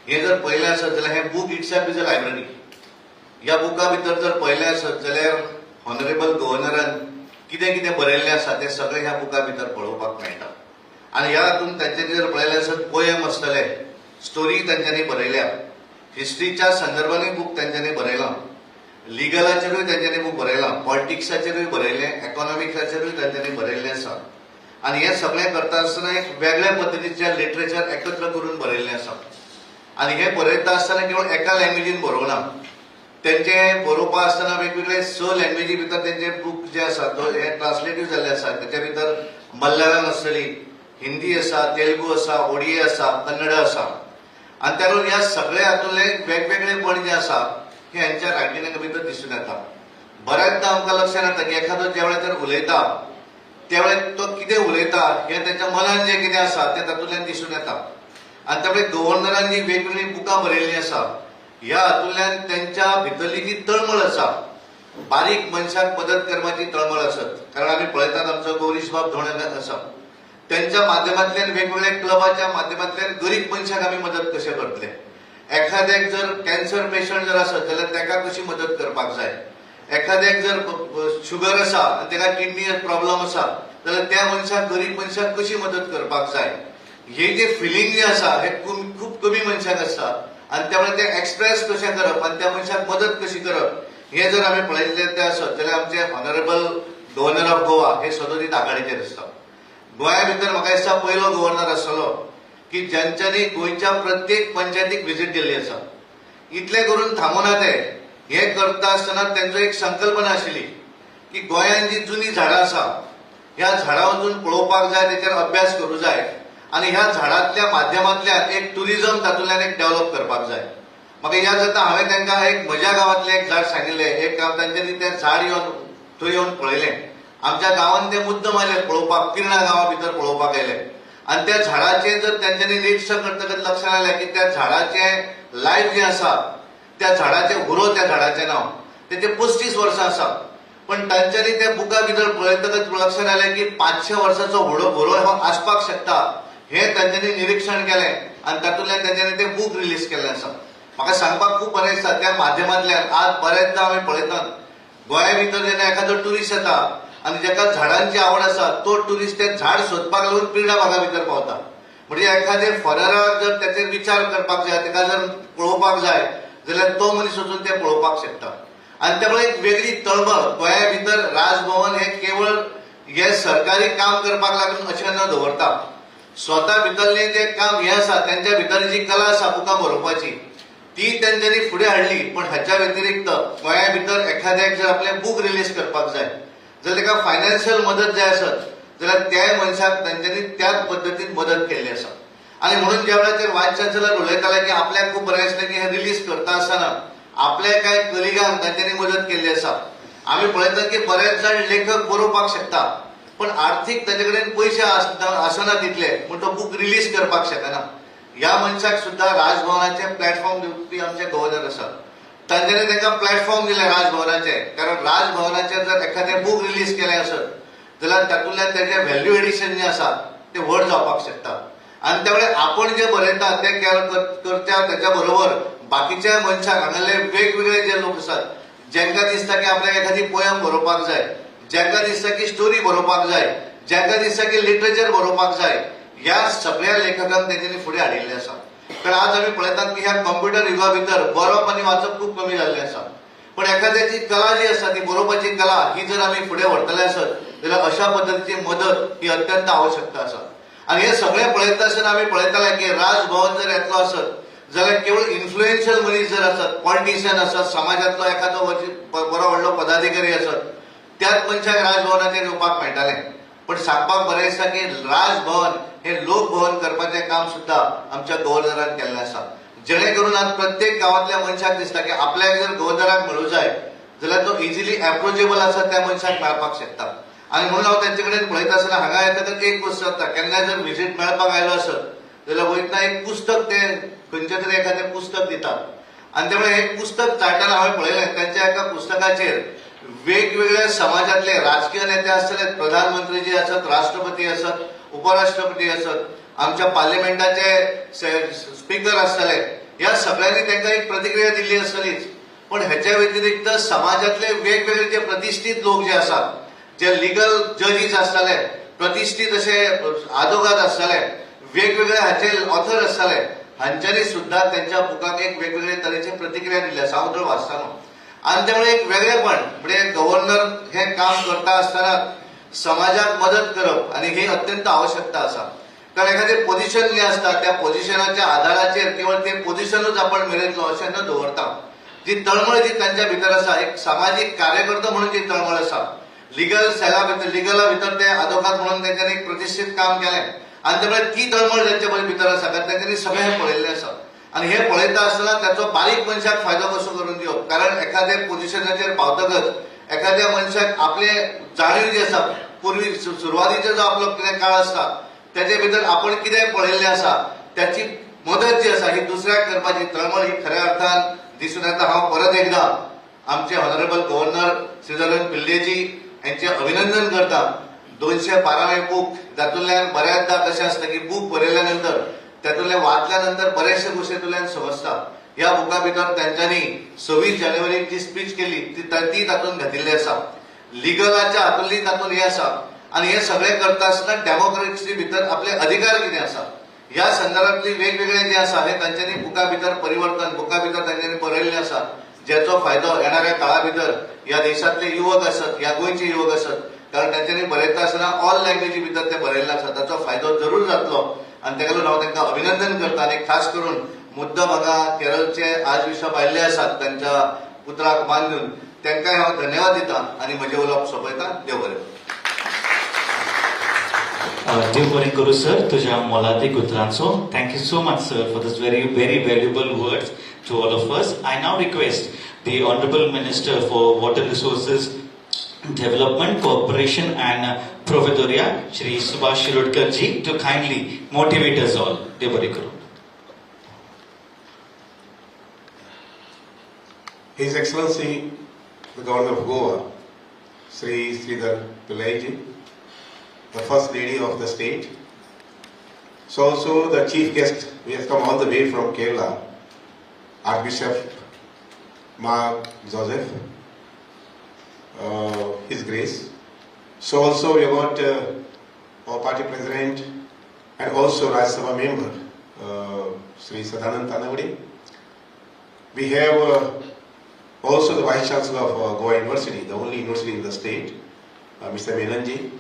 हें जर पळयलें आसत जाल्यार हें book itself is a library. ह्या बुका भितर जर पळयलें आसत जाल्यार ऑनरेबल गव्हर्नरान कितें कितें बरयल्लें आसा तें सगळें ह्या बुका भितर पळोवपाक मेळटा. आनी ह्या हातूंत तांच्यांनी जर पळयलें आसत पोयम आसतले, स्टोरी तांच्यांनी बरयल्या, हिस्ट्रीच्या संदर्भानूय बूक तांच्यांनी बरयलां, लिगलाचेरूय तांच्यांनी बूक बरयलां, पॉलिटिक्साचेरूय बरयलें, इकॉनॉमिक्साचेरूय तांच्यांनी बरयल्लें आसा. आनी हें सगळें करता आसतना एक वेगळ्या पद्दतीचें लिटरेचर एकत्र करून बरयल्लें आसा. आनी हें बरयता आसतना केवळ एका लँग्वेजीन बरोवना, तेंचें बरोवपा आसतना वेगवेगळे 6 लँग्वेजी भितर तेंचें बूक जें आसा हें ट्रान्सलेटीव जाल्लें आसा. तेच्या भितर मल्याळम आसतली, हिंदी आसा, तेलुगू आसा, ओडिया आसा, कन्नड आसा. आनी त्या लागून ह्या सगळ्या हातूंतलें वेगवेगळेपण जें आसा हें हेंच्या रायटिंगा भितर दिसून येता. बऱ्याचदा आमकां लक्षांत येता की एखादो ज्या वेळार तर उलयता त्या वेळार तो कितें उलयता हें तेच्या मनान जें कितें आसा तें तातूंतल्यान दिसून येता. आनी त्या वेळार गव्हर्नरान जी वेगवेगळी बुकां बरयल्लीं आसा ह्या हातूंतल्यान तेंच्या भितरली जी तळमळ आसा, बारीक मनशाक मदत करपाची तळमळ आसत. कारण आमी पळयतात आमचो गौरीश बाब धोंड आसा, त्यांच्या माध्यमांतल्यान वेगवेगळ्या क्लबाच्या माध्यमांतल्यान गरीब मनशाक आमी मदत कशें करतले. एखाद्याक जर कॅन्सर पेशंट जर आसत जाल्यार ताका कशी मदत करपाक जाय. एखाद्याक जर शुगर आसा आनी ताका किडनी प्रॉब्लम आसा जाल्यार त्या मनशाक, गरीब मनशाक कशी मदत करपाक जाय. हे जे फिलिंग जे आसा हे खूब कमी मनशाक आसता. आनी त्यामुळे ते एक्सप्रेस कशें करप आनी त्या मनशाक मदत कशी करप हे जर आमी पळयलें तें आसत जाल्यार आमचे ऑनरेबल गव्हर्नर ऑफ गोवा हे सदोदीत आघाडीचेर आसता. गोंया भितर म्हाका दिसता पयलो गव्हर्नर आसतलो की ज्यांच्यांनी गोंयच्या प्रत्येक पंचायतीक व्हिजीट दिल्ली आसा. इतलें करून थांबूना ते, हें करता आसतना तेंचो एक संकल्पना आशिल्ली की गोंयांत जी जुनी झाडां आसा ह्या झाडां वचून पळोवपाक जाय, तेचेर अभ्यास करूं जाय आनी ह्या झाडांतल्या माध्यमांतल्यान एक टुरिजम तातूंतल्यान एक डेव्हलप करपाक जाय. म्हाका याद जाता हांवें तांकां एक म्हज्या गांवांतलें एक झाड सांगिल्लें. एक गांव तांच्यांनी तें झाड येवन थंय येवन पळयलें. आमच्या गांवांत ते मुद्दम आयले पळोवपाक, पिर्णा गांवा भितर पळोवपाक आयले. आनी त्या झाडाचें जर तेंच्यांनी निरीक्षण करतकच लक्षांत आयलें की त्या झाडाचें लायफ जें आसा, त्या झाडाचें हुरो त्या झाडाचें नांव, तेचे 35 वर्सां आसा. पण तांच्यांनी त्या बुका भितर पळयतकच लक्षांत आयलें की 500 वर्सांचो हुरो हो आसपाक शकता. हें तांच्यांनी निरीक्षण केलें आनी तातूंतल्यान तांच्यांनी तें बूक रिलीज केल्लें आसा. म्हाका सांगपाक खूब बरें दिसता त्या माध्यमांतल्यान. आज बरेचदा आमी पळयतात गोंया भितर जेन्ना एखादो ट्युरिस्ट येता आनी जाका झाडांची आवड आसा तो ट्युरिस्ट तें झाड सोदपाक लागून पिर्णा भागा भितर पावता. म्हणजे एखादे फॉरेनराक जर तेचेर विचार करपाक जाय, ताका जर पळोवपाक जाय जाल्यार तो मनीस वचून तें पळोवपाक शकता. आनी त्या एक वेगळी तळमळ गोंया भितर राजभवन हे केवळ हे सरकारी काम करपाक लागून अशें न दवरता. स्वता भितरलें जें काम हें आसा, तेंच्या भितर जी कला आसा बुकां बरोवपाची ती तेंच्यांनी फुडें हाडली. पण हाच्या व्यतिरिक्त गोंया भितर एखाद्याक जर आपलें बूक रिलीज करपाक जाय जाल्यार ताका फायनान्शियल मदत जाय आसत जाल्यार त्या मनशाक तांच्यांनी त्याच पद्दतीन मदत केल्ली आसा. आनी म्हणून ज्या वेळाचेर वायस चान्सलर उलयताले की आपल्याक खूब बरें दिसलें की हें रिलीज करता आसतना आपल्या कांय कलिगांक तांच्यांनी मदत केल्ली आसा. आमी पळयतात की बरेच जाण लेखक बरोवपाक शकता पण आर्थीक ताचे कडेन पयशे आसना तितले म्हूण तो बूक रिलीज करपाक शकना. ह्या मनशाक सुद्दां राजभवनाचे प्लॅटफॉर्म दिवपी आमचे गव्हर्नर आसात. तांच्यांनी तांकां प्लॅटफॉर्म दिले राजभवनाचे. कारण राजभवनाचेर जर एखादें बूक रिलीज केलें आसत जाल्यार तातूंतल्यान तेजें व्हॅल्यू एडिशन जें आसा तें व्हड जावपाक शकता. आनी त्या वेळार आपण जें बरयता तें करच्या तेच्या बरोबर बाकीच्या मनशाक हांगासले वेगवेगळे जे लोक आसात जांकां दिसता की आपल्याक एखादी पोयम बरोवपाक जाय, जांकां दिसता की स्टोरी बरोवपाक जाय, जांकां दिसता की लिटरेचर बरोवपाक जाय, ह्या सगळ्या लेखकांक तेंच्यांनी फुडें हाडिल्लें आसा. कारण आज आमी पळयतात की ह्या कॉम्प्युटर युगा भितर बरोवप आनी वाचप खूब कमी जाल्लें आसा. पण एखाद्याची कला जी आसा ती बरोवपाची कला ही जर आमी फुडें व्हरतले आसत जाल्यार अशा पद्दतीची मदत ही अत्यंत आवश्यकता आसा. आणि हे सगळे पळयता आसतना आमी पळयताले की राजभवन जर येतलो आसत जाल्यार केवळ इन्फ्लुएन्शियल मनीस जर आसत, पॉलिटिशियन आसत, समाजातलो एखादो बरो व्हडलो पदाधिकारी आसत, त्याच मनशाक राजभवनाचेर येवपाक मेळटाले. पण सांगपाक बरें दिसता की राजभवन हे लोकभवन करपाचें काम सुद्धा आमच्या गव्हर्नरान केल्लें आसा. जेणे करून आज प्रत्येक गांवांतल्या मनशाक दिसता की आपल्याक जर गव्हर्नराक मेळूं जाय जाल्यार तो इजिली एप्रोचेबल आसा त्या मनशाक मेळपाक शकता. आणि म्हणून हांव तांचे कडेन पळयता आसतना हांगा येतकच एक गोश्ट जाता, केन्नाय जर विजीट मेळपाक आयलो आसत जाल्यार वयतना एक पुस्तक ते खंयचें तरी एखादें पुस्तक दितात. आणि त्यामुळे हे पुस्तक चाळटना हांवें पळयलें त्यांच्या एका पुस्तकाचेर वेगवेगळे समाजातले राजकीय नेते आसतले, प्रधानमंत्री जे आसत, राष्ट्रपती आसत, उपराष्ट्रपती आसत, आमच्या पार्लिमेंटाचे स्पीकर आसतले, ह्या सगळ्यांनी तांकां एक प्रतिक्रिया दिल्ली आसतलीच. पण हेच्या व्यतिरिक्त समाजातले वेगवेगळे जे प्रतिष्ठीत लोक जे आसात, जे लिगल जजीस आसतले, प्रतिष्ठीत असे आदोगाद आसतले, वेगवेगळे हाचे ऑथर आसतले, हांच्यांनी सुद्धा त्यांच्या बुकाक एक वेगवेगळे तरेचे प्रतिक्रिया दिल्ली आसा. हांव तर वाचतालो आणि त्यामुळे एक वेगळेपण म्हणजे गव्हर्नर हे काम करता आसतना समाजाक मदत करप आणि ही अत्यंत आवश्यकता आसा. कारण एखादें पोझिशन जे आसता त्या पोझिशनाच्या आधाराचेर केवळ ते पोझिशनूच आपण मेळयतलो अशें न दवरता. जी तळमळ जी तांच्या भितर आसा, एक सामाजीक कार्यकर्तो म्हणून जी तळमळ आसा, लिगला भितर ते आदोगाद म्हणून तांच्यांनी एक प्रतिष्ठीत काम केलें आणि त्यामुळे ती तळमळ तांच्या भितर आसा कारण तांच्यांनी सगळें हें पळयल्लें आसा. आणि हे पळयता आसतना त्याचो बारीक मनशाक फायदो कसो करून दिवप. कारण एखाद्या पोझिशनाचेर पावतकच एखाद्या मनशाक आपले जाणीव जी आसा, पूर्वी सुरवातीचो जो आपलो कितें काळ आसता त्याचे भितर आपण कितें पळयल्लें आसा त्याची मदत जी आसा ही दुसऱ्याक करपाची तळमळ ही खऱ्या अर्थान दिसून येता. हांव परत एकदा आमचे ऑनरेबल गव्हर्नर श्रीधरन पिल्लेजी यांचे अभिनंदन करता. 212 बूक तातूंतल्यान बऱ्याचदा कशें आसता की बूक बरयल्या नंतर तातूंतले वाचल्या नंतर बरेचशे गोष्टी तुल्यान समजता. ह्या बुका भितर तांच्यांनी 26 जानेवारीक जी स्पीच केली ती तातूंत घातिल्ली आसा. लिगलाच्या हातूंतली तातूंत हे आसा आणि हे सगळें करता आसतना डेमोक्रेसी भितर आपले अधिकार कितें आसा ह्या संदर्भातली वेगवेगळे जे आसा हे तांच्यांनी बुका भितर परिवर्तन बुका भितर तांच्यांनी बरयल्लें आसा. ज्याचो फायदो येणाऱ्या काळा भितर ह्या देशातले युवक आसत, ह्या गोंयचे युवक आसत, कारण तांच्यांनी बरयता आसतना ऑल लँग्वेजी भितर ते बरयल्लें आसा, ताचो फायदो जरूर जातलो. आणि ताका लागून हांव तांकां अभिनंदन करता. आणि खास करून मुद्दम हांगा केरळचे आज बिशप आयिल्ले आसात तांच्या पुत्राक बांदून तांकांय हांव धन्यवाद दिता आणि म्हजें उलोवप सोंपयता. देव बरें. देव बरें करूं सर तुज्या मोलादीक उतरांचो. Thank you so much sir for this very valuable words to all of us. I now request the Honorable Minister for Water Resources Development, Cooperation and Providoria, Shri Subhash Shirodkar ji, to kindly motivate us all. Dev bari karu. His Excellency the Governor of Goa, Shri Sridhar Pillai ji, the First Lady of the state, so also the chief guest, we have come all the way from Kerala, Archbishop Mark Joseph, His Grace. So also we got our party president and also Rajya Sabha member, Sri Sadanand Tanavade. We have also the Vice Chancellor of Goa University, the only university in the state, Mr. Menanji,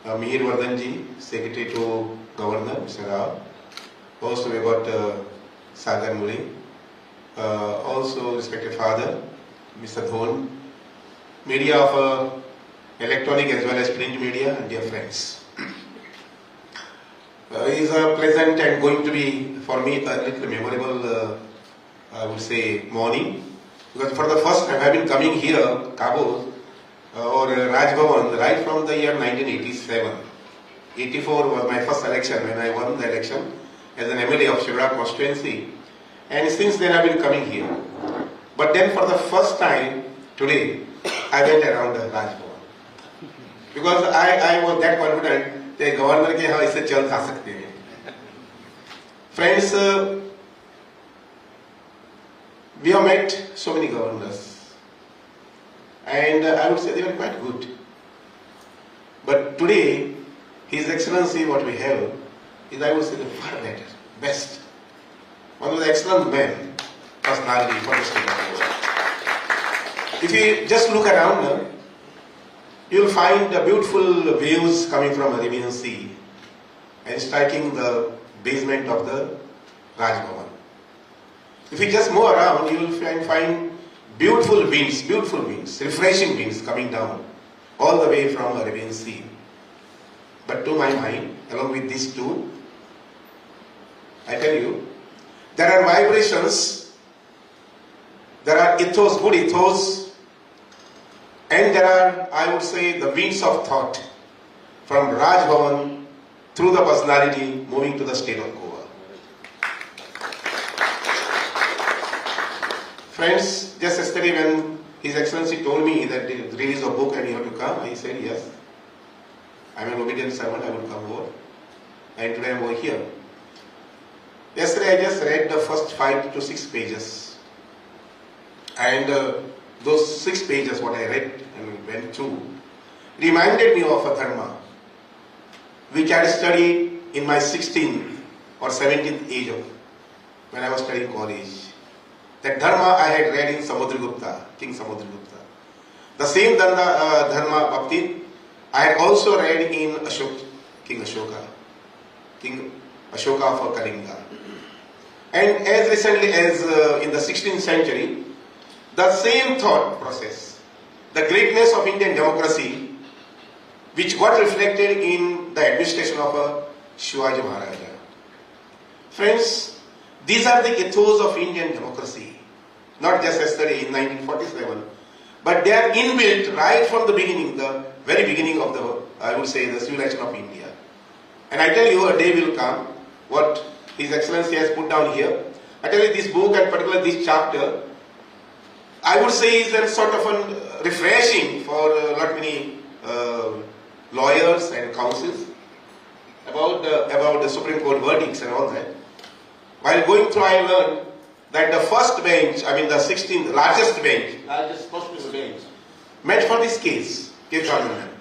Mihir Vardhanji, Secretary to Governor, Mr. Rao. Also we got Sagar Muli, also respected father, Mr. Dhon, media of electronic as well as print media and dear friends. It is a pleasant and going to be for me a little memorable I would say morning, because for the first time I have been coming here, Kabul or Raj Bhavan right from the year 1987. 84 was my first election when I won the election as an MLA of Shivra constituency, and since then I have been coming here. But then for the first time today I went around the Raj Bhavan because I was that confident that governor के हाँ इससे चल खा सकते हैं. Friends, we have met so many governors and I would say they were quite good. But today, His Excellency, what we have is, I would say, the far better, best. One of the excellent men, personality for the state of Goa. If you just look around, you will find the beautiful views coming from Arabian Sea. and striking the basement of the Raj Bhavan. If you just move around, you will find beautiful winds, refreshing winds coming down all the way from Arabian Sea. But to my mind, along with these two, I tell you, there are vibrations, there are ethos, good ethos, and there are, I would say, the winds of thought from Raj Bhavan through the personality moving to the state of Goa. Friends, just yesterday when His Excellency told me that the release of book and you have to come, I said yes. I am an obedient servant, I will come over. And today I am over here. Yesterday I just read the first 5 to 6 pages. And those 6 pages what I read and went through reminded me of a dharma which I had studied in my 16th or 17th age of when I was studying college. That dharma I had read in Samudragupta, King Samudragupta. The same dharma bhakti I had also read in King Ashoka of Kalinga. And as recently as in the 16th century, the same thought process, the greatness of Indian democracy, which got reflected in the administration of Shivaji Maharaja. Friends, these are the ethos of Indian democracy. Not just yesterday in 1947, but they are inbuilt right from the beginning, the very beginning of the, I would say, the civilization of India. And I tell you, a day will come, what His Excellency has put down here. I tell you, this book and particularly this chapter, I would say is a sort of a refreshing for not many lawyers and counsels about the Supreme Court verdicts and all that. While going through, I learned that the first bench, I mean the 16th largest possible bench, met for this case government.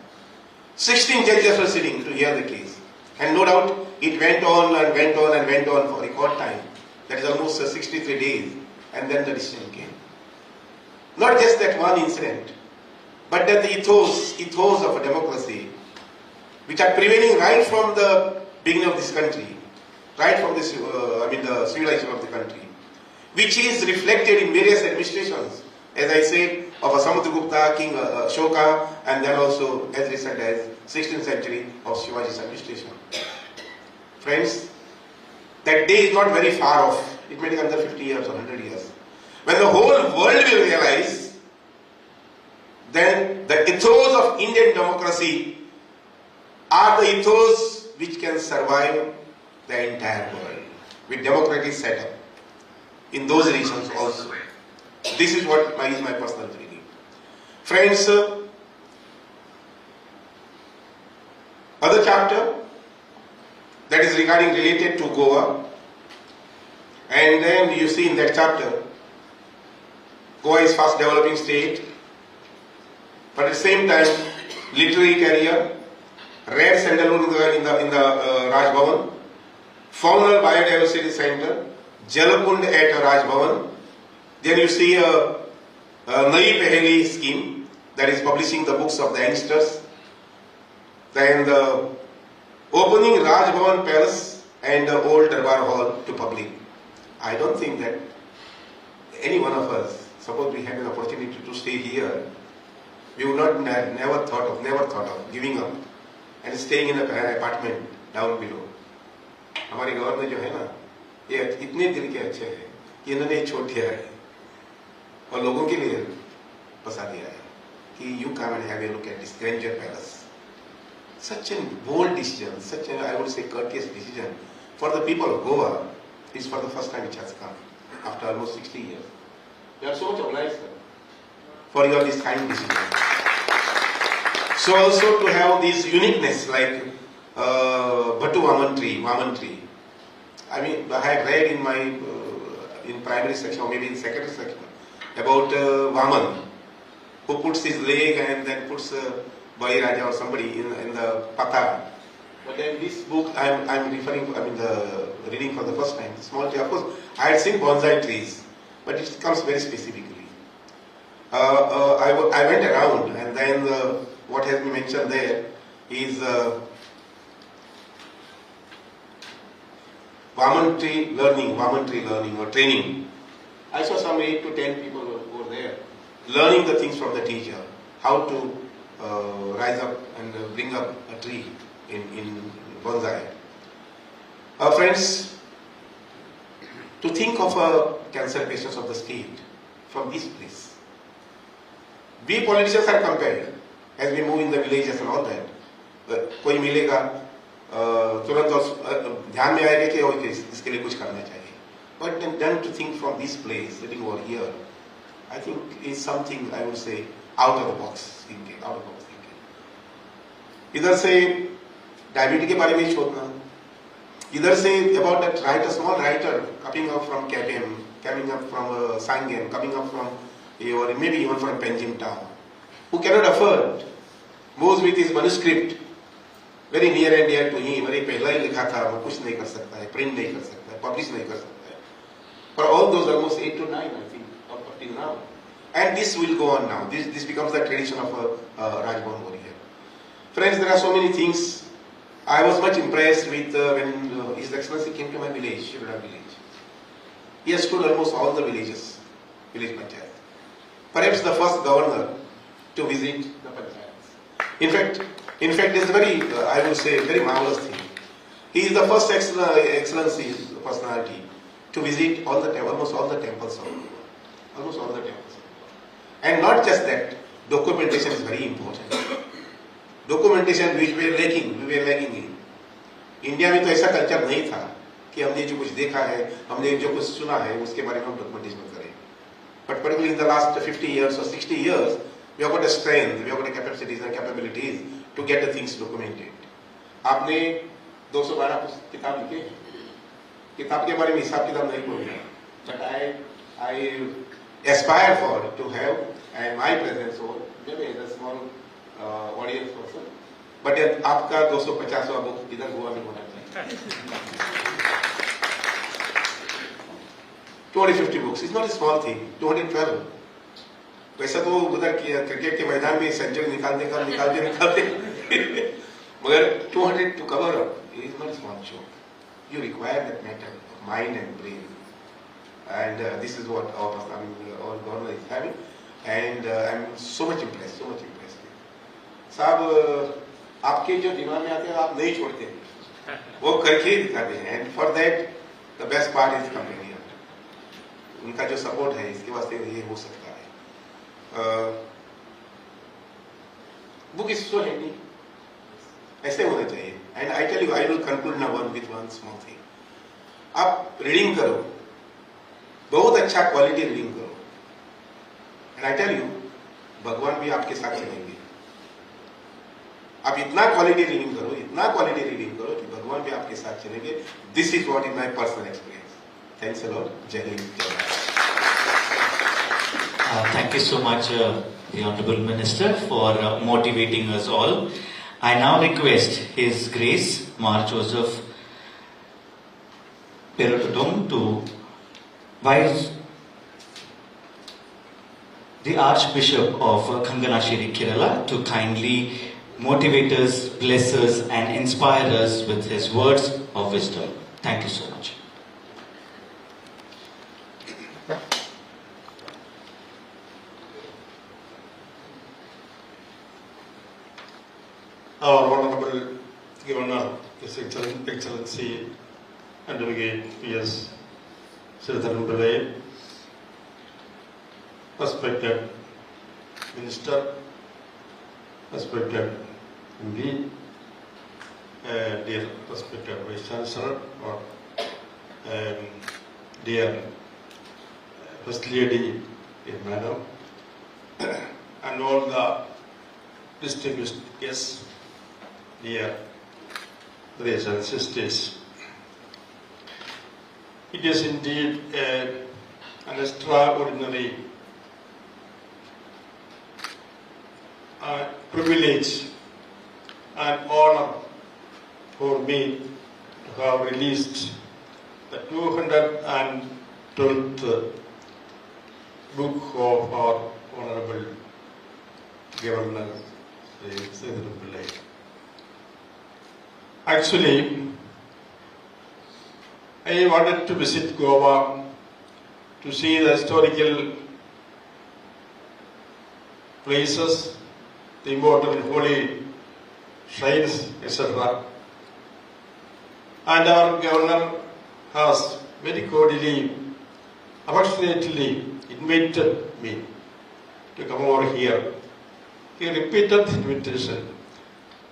16 judges were sitting to hear the case. And no doubt it went on and went on and went on for record time. That is almost 63 days. And then the decision came. Not just that one incident, but that the ethos of a democracy, which are prevailing right from the beginning of this country, right from this, the civilization of the country, which is reflected in various administrations, as I said, of Samudragupta, King Ashoka, and then also as recent as 16th century of Shivaji's administration. Friends, that day is not very far off. It may take another 50 years or 100 years. When the whole world will realize, then the ethos of Indian democracy are the ethos which can survive the entire world with democratic setup in those regions also. This is what is my personal feeling. Friends, other chapter that is related to Goa, and then you see in that chapter, Goa is fast developing state, but at the same time, literary career, rare sandalwood in the Raj Bhavan, faunal biodiversity center, Jalakund at Raj Bhavan. Then you see a Nai Peheli scheme that is publishing the books of the youngsters. Then the opening Raj Bhavan Palace and the old Darbar Hall to public. I don't think that any one of us, suppose we had an opportunity to stay here, we would not never thought of giving up and staying in an apartment down below. हमारे governor जो है ना, ये इतने दिल के अच्छे हैं कि इन्होंने छोड़ दिया है और लोगों के लिए बसा दिया है कि you come and have a look at this grandeur palace. Such a bold decision, such a, I would say, courteous decision for the people of Goa is for the first time which has come after almost 60 years. We are so much obliged for your this kind decision. So also to have this uniqueness like Bhattu Vaman tree. I mean, I have read in my in primary section or maybe in secondary section about Vaman, who puts his leg and then puts Bali Raja or somebody in the pata. But then this book I'm referring to, the reading for the first time, small tree. Of course, I had seen bonsai trees, but it comes very specifically. I went around and then what has been mentioned there is voluntary learning or training. I saw some 8 to 10 people over there learning the things from the teacher, how to rise up and bring up a tree in bonsai. Friends, to think of cancer patients of the state from this place. We politicians are compelled as we move in the villages and all that. कोई मिलेगा तुरंत ध्यान में आएगा कि इसके लिए कुछ करना चाहिए. But then to think from this place, sitting over here, I think is something I would say out of the box thinking. इधर से डायबिटीज के बारे में सोचना, इधर से about that writer, small writer coming up from KPM, coming up from Sangam, coming up from or maybe even from Penjim town, who cannot afford, moves with his manuscript very near and dear to him. very पहला ही लिखा था, वो कुछ नहीं कर सकता है, print नहीं कर सकता है, publish नहीं कर सकता है. For all those almost 8 to 9, I think, up till now. And this will go on now. This becomes the tradition of Rajbhavan over here. Friends, there are so many things. I was much impressed with when His Excellency came to my village, Shivra village. He has toured almost all the villages, village panchayat. Perhaps the first governor to visit the panchayats. In fact, it's very, I would say, very marvelous thing. He is the first excellency personality to visit almost all the temples of Goa. Almost all the temples of Goa. And not just that, documentation is very important. Documentation which we were lacking in. India में तो ऐसा culture नहीं था कि हमने जो कुछ देखा है, हमने जो कुछ सुना है, उसके बारे में हम डॉक्यूमेंटेशन करें. But particularly in the last 50 years or 60 years, we have got a strength, we have got a capacities and capabilities to get the things documented. आपने 212 किताब लिखे हैं. किताब के बारे में हिसाब किताब नहीं बोलना. But I aspire for to have and my presence or maybe as a small audience person. But आपका 250वां बुक इधर गोवा में होना चाहिए. 250 books is not a small thing. 212. वैसा तो उधर क्रिकेट के मैदान में सेंचुरी निकालते मगर 200 to cover up is not a small show. You require that matter of mind and brain, and this is what our governor is having, and I'm so much impressed. साहब आपके जो दिमाग में आते हैं आप नहीं छोड़ते, वो करके ही दिखाते हैं, and for that the best part is company. उनका जो सपोर्ट है इसके वास्ते ये हो सकता है. बुक इज सो हैंडी, ऐसे होना चाहिए. And I tell you, I will conclude now with one small thing. आप रीडिंग करो, बहुत अच्छा क्वालिटी रीडिंग करो, एंड आई टेल यू भगवान भी आपके साथ चलेंगे. आप इतना क्वालिटी रीडिंग करो कि भगवान भी आपके साथ चलेंगे. This is what is my personal experience. Thanks a lot. Jai Hind, Jai Bharat. Thank you so much, the Honorable Minister, for motivating us all. I now request His Grace Mar Joseph Perotodum to vice the Archbishop of Konkani, Kerala, to kindly motivate us, bless us, and inspire us with his words of wisdom. Thank you so much. Our Honorable Governor, His Excellency Advocate P.S. Sridharan Pillai, respected Minister, respected MP, dear respected Vice Chancellor, dear First Lady, dear Madam, and all the distinguished guests, dear brothers and sisters. It is indeed an extraordinary privilege and honor for me to have released the 212th book of our Honorable Governor Sridharan Pillai. Actually, I wanted to visit Goa to see the historical places, the important holy shrines, etc. And our governor has very cordially, affectionately invited me to come over here. He repeated the invitation,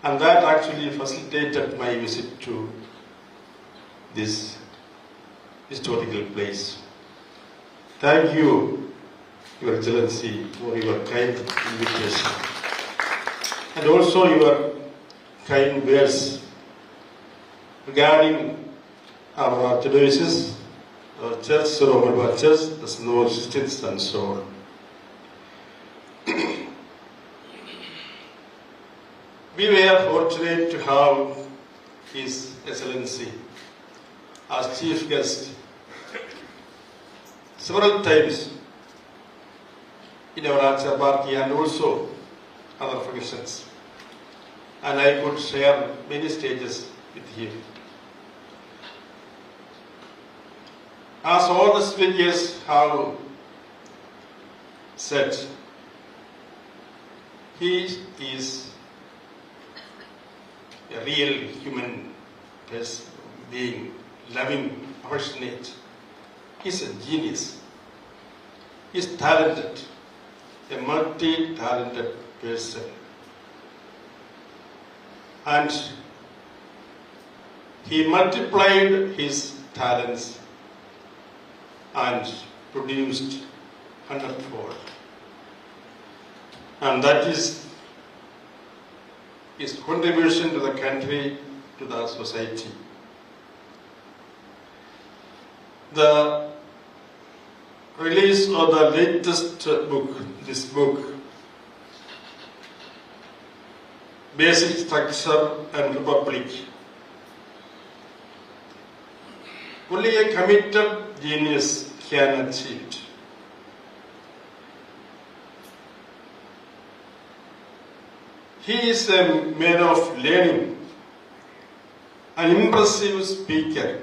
and that actually facilitated my visit to this historical place. Thank you, Your Excellency, for your kind invitation and also your kind words regarding our archdiocese, our church, Roman Church, the Snow Sisters, and so on. We were fortunate to have His Excellency as chief guest several times in our Archer party and also other functions. And I could share many stages with him. As all the speakers have said, he is a real human being, loving, passionate. He's a genius. He's talented, a multi-talented person. And he multiplied his talents and produced 100-fold. And that is his contribution to the country, to the society. The release of the latest book, this book, Basic Structure and Republic. Only a committed genius can achieve it. He is a man of learning, an impressive speaker,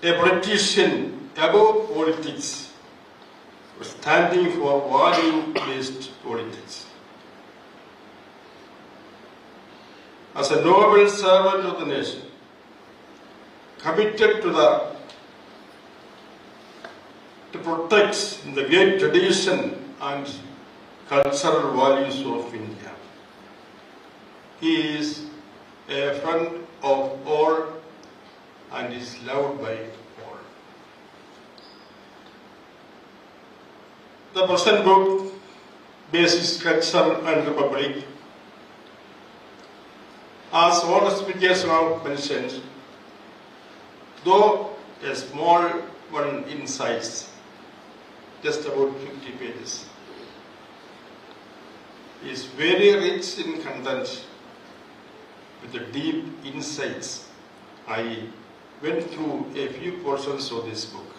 a politician above politics, standing for value-based politics. As a noble servant of the nation, committed to protect the great tradition and cultural values of India. He is a friend of all and is loved by all. The present book, Basic Structure and Republic, as all the speakers have mentioned, though a small one in size, just about 50 pages, is very rich in content with the deep insights. I went through a few portions of this book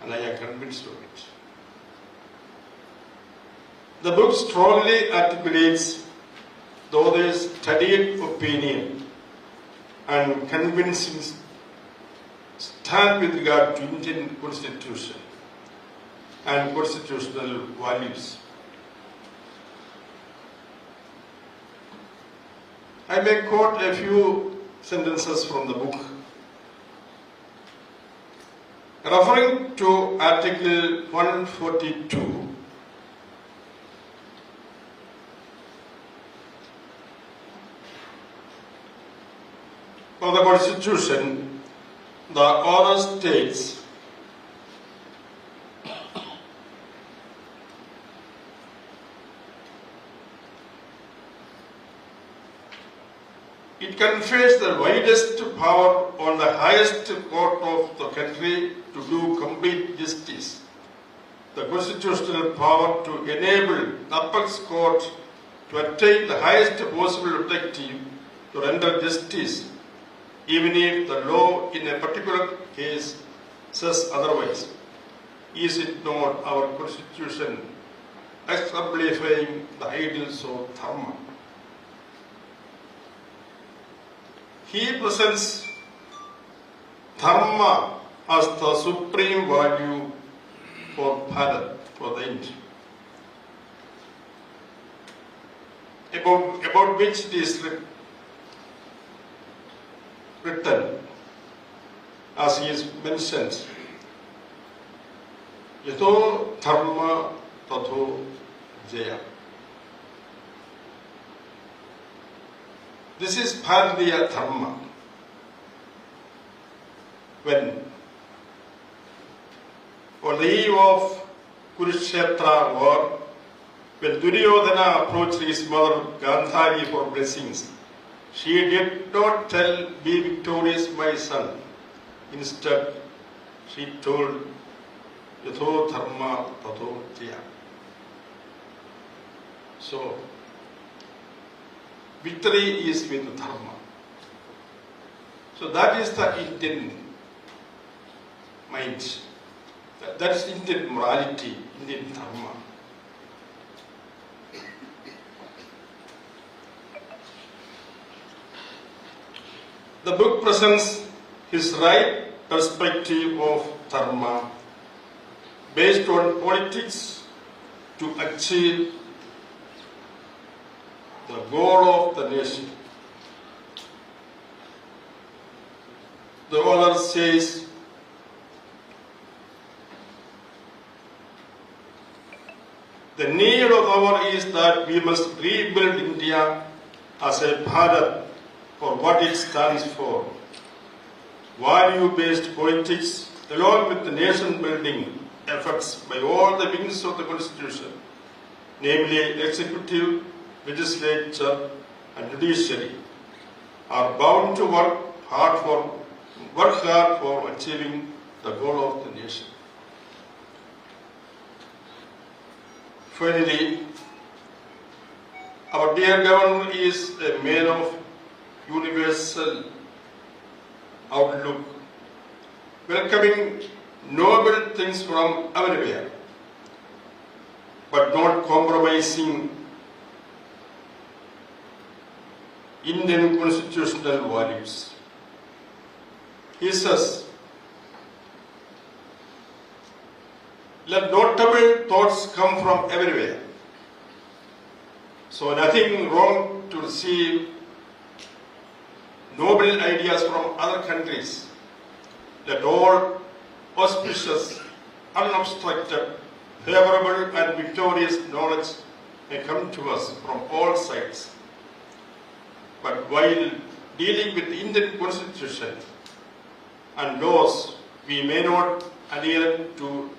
and I am convinced of it. The book strongly articulates the author's studied opinion and convincing stand with regard to Indian Constitution and constitutional values. I may quote a few sentences from the book. Referring to Article 142, of the Constitution, the author states, it confers the widest power on the highest court of the country to do complete justice, the constitutional power to enable the apex court to attain the highest possible objective to render justice, even if the law in a particular case says otherwise. Is it not our constitution exemplifying the ideals of Dharma? He presents Dharma as the supreme value for Bharat, for the India. About which it is written, as he is mentioned, Yato Dharma Tato Jaya. This is Bharatiya Dharma. When on the eve of Kurukshetra war, when Duryodhana approached his mother Gandhari for blessings, she did not tell, "Be victorious, my son." Instead, she told, "Yatho dharma tato jaya." So, victory is with dharma. So that is the Indian mind. That is Indian morality, Indian dharma. The book presents his right perspective of dharma based on politics to achieve the goal of the nation. The author says, the need of the hour is that we must rebuild India as a Bharat for what it stands for. Value-based politics along with the nation-building efforts by all the wings of the Constitution, namely executive, legislature and judiciary, are bound to work hard for achieving the goal of the nation. Finally, our dear governor is a man of universal outlook, welcoming noble things from everywhere, but not compromising Indian constitutional values. He says, let notable thoughts come from everywhere. So nothing wrong to receive noble ideas from other countries. Let all auspicious, unobstructed, favorable and victorious knowledge may come to us from all sides. But while dealing with the Indian Constitution and laws, we may not adhere to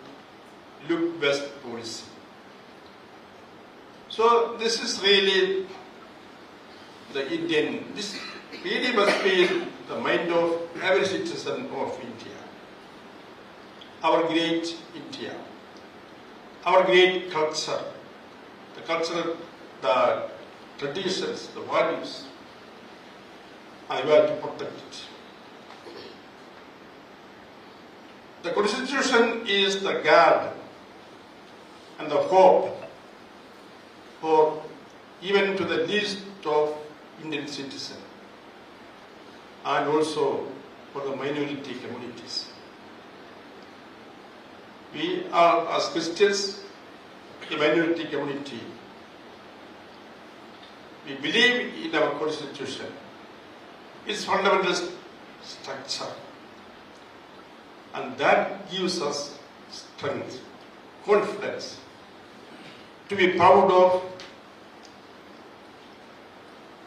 look west policy. So this is really the Indian, this really must be the mind of every citizen of India. Our great India, our great culture, the culture, the traditions, the values. I want to protect it. The Constitution is the guard and the hope for even to the least of Indian citizens and also for the minority communities. We are, as Christians, a minority community. We believe in our Constitution, its fundamental structure, and that gives us strength, confidence, to be proud of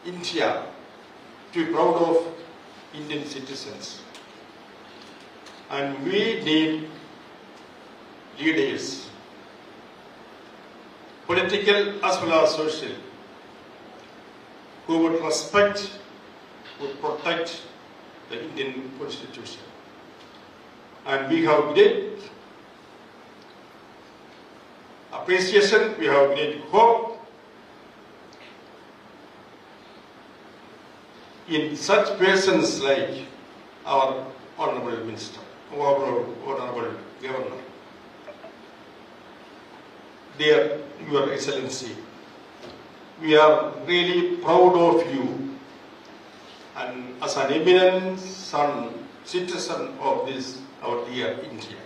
India, to be proud of Indian citizens. And we need leaders, political as well as social, who would respect, would protect the Indian Constitution. And we have great appreciation, we have great hope in such persons like our Honorable Minister, our Honorable Governor. Dear Your Excellency, we are really proud of you, and as an eminent son citizen of this, our dear India.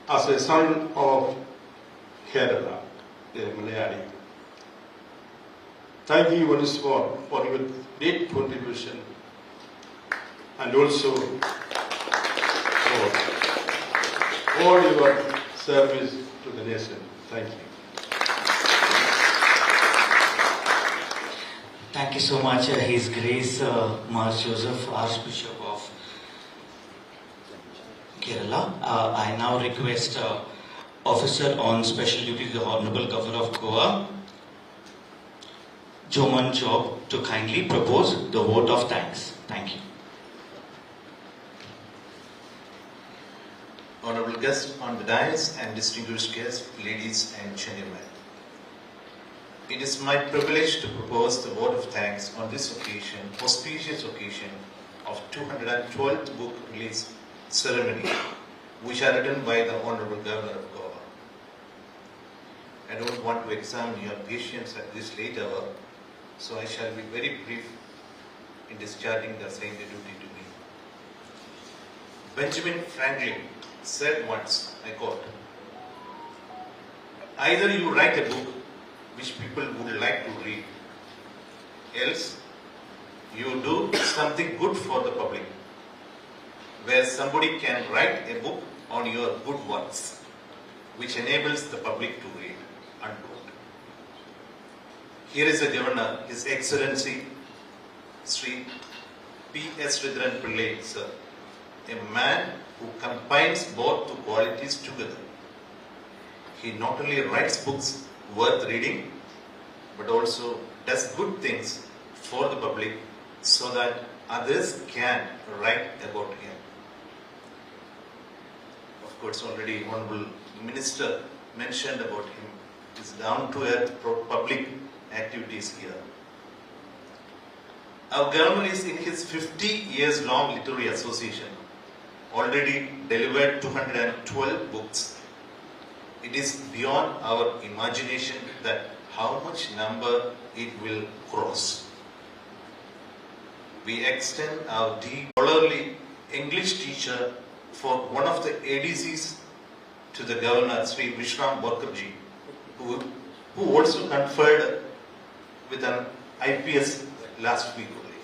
As a son of Kerala, a Malayali, thank you once more for your great contribution and also for all your service to the nation. Thank you. Thank you so much, His Grace Mars Joseph, Archbishop of Kerala. I now request Officer on Special Duty, the Honorable Governor of Goa, Joman Job, to kindly propose the vote of thanks. Thank you. Honorable guests on the dais and distinguished guests, ladies and gentlemen. It is my privilege to propose the vote of thanks on this occasion, auspicious occasion of 212th book release ceremony, which are written by the Honorable Governor of Goa. I don't want to examine your patience at this late hour, so I shall be very brief in discharging the same duty to me. Benjamin Franklin said once, I quote, "Either you write a book which people would like to read, else you do something good for the public, where somebody can write a book on your good works, which enables the public to read." Unquote. Here is a governor, His Excellency Sri P.S. Sridharan Pillai, sir, a man who combines both the qualities together. He not only writes books worth reading, but also does good things for the public so that others can write about him. Of course, already Honorable Minister mentioned about him, his down-to-earth public activities here. Our governor is in his 50 years long literary association, already delivered 212 books. It is beyond our imagination that how much number it will cross. We extend our deep scholarly English teacher for one of the ADCs to the governor, Sri Vishram Borkarji, who also conferred with an IPS last week only.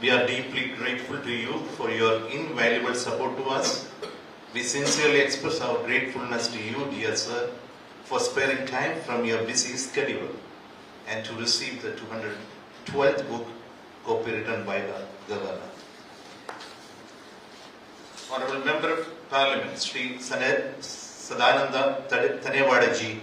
We are deeply grateful to you for your invaluable support to us. We sincerely express our gratefulness to you, dear sir, for sparing time from your busy schedule and to receive the 212th book copy written by the governor. Honorable Member of Parliament, Sri Sadananda Tanewadaji,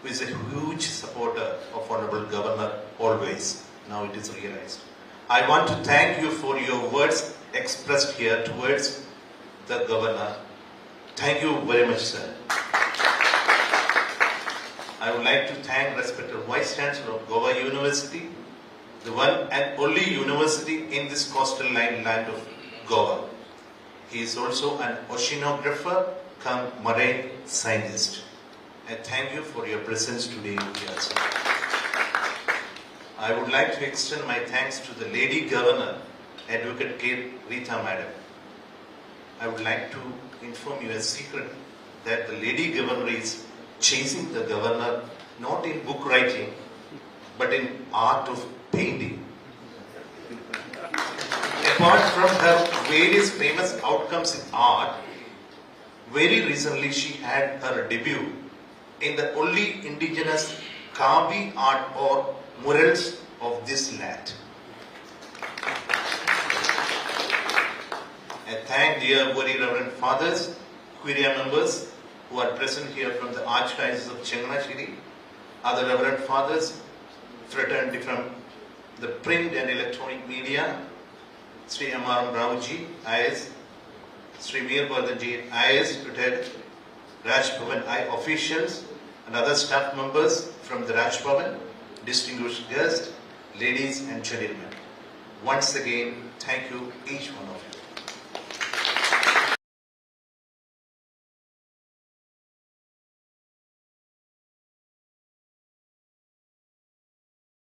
who is a huge supporter of Honorable Governor always. Now it is realized. I want to thank you for your words expressed here towards the Governor. Thank you very much, sir. I would like to thank respected Vice Chancellor of Goa University, the one and only university in this coastal land of Goa. He is also an oceanographer come marine scientist. I thank you for your presence today here, sir. I would like to extend my thanks to the Lady Governor, Advocate K. Rita Madam. I would like to inform you a secret that the Lady Governor is chasing the Governor not in book writing, but in art of painting. Apart from her various famous outcomes in art, very recently she had her debut in the only indigenous Kabi art or murals of this land. I thank dear very reverend fathers, Queria members who are present here from the Archdiocese of Changanashiri, other reverend fathers, fraternity from the print and electronic media, Sri M.R. Rauji, IS, Sri Mir Bardhanji, IS, retired Raj Bhavan I officials and other staff members from the Raj Bhavan, distinguished guests, ladies and gentlemen. Once again, thank you each one of you.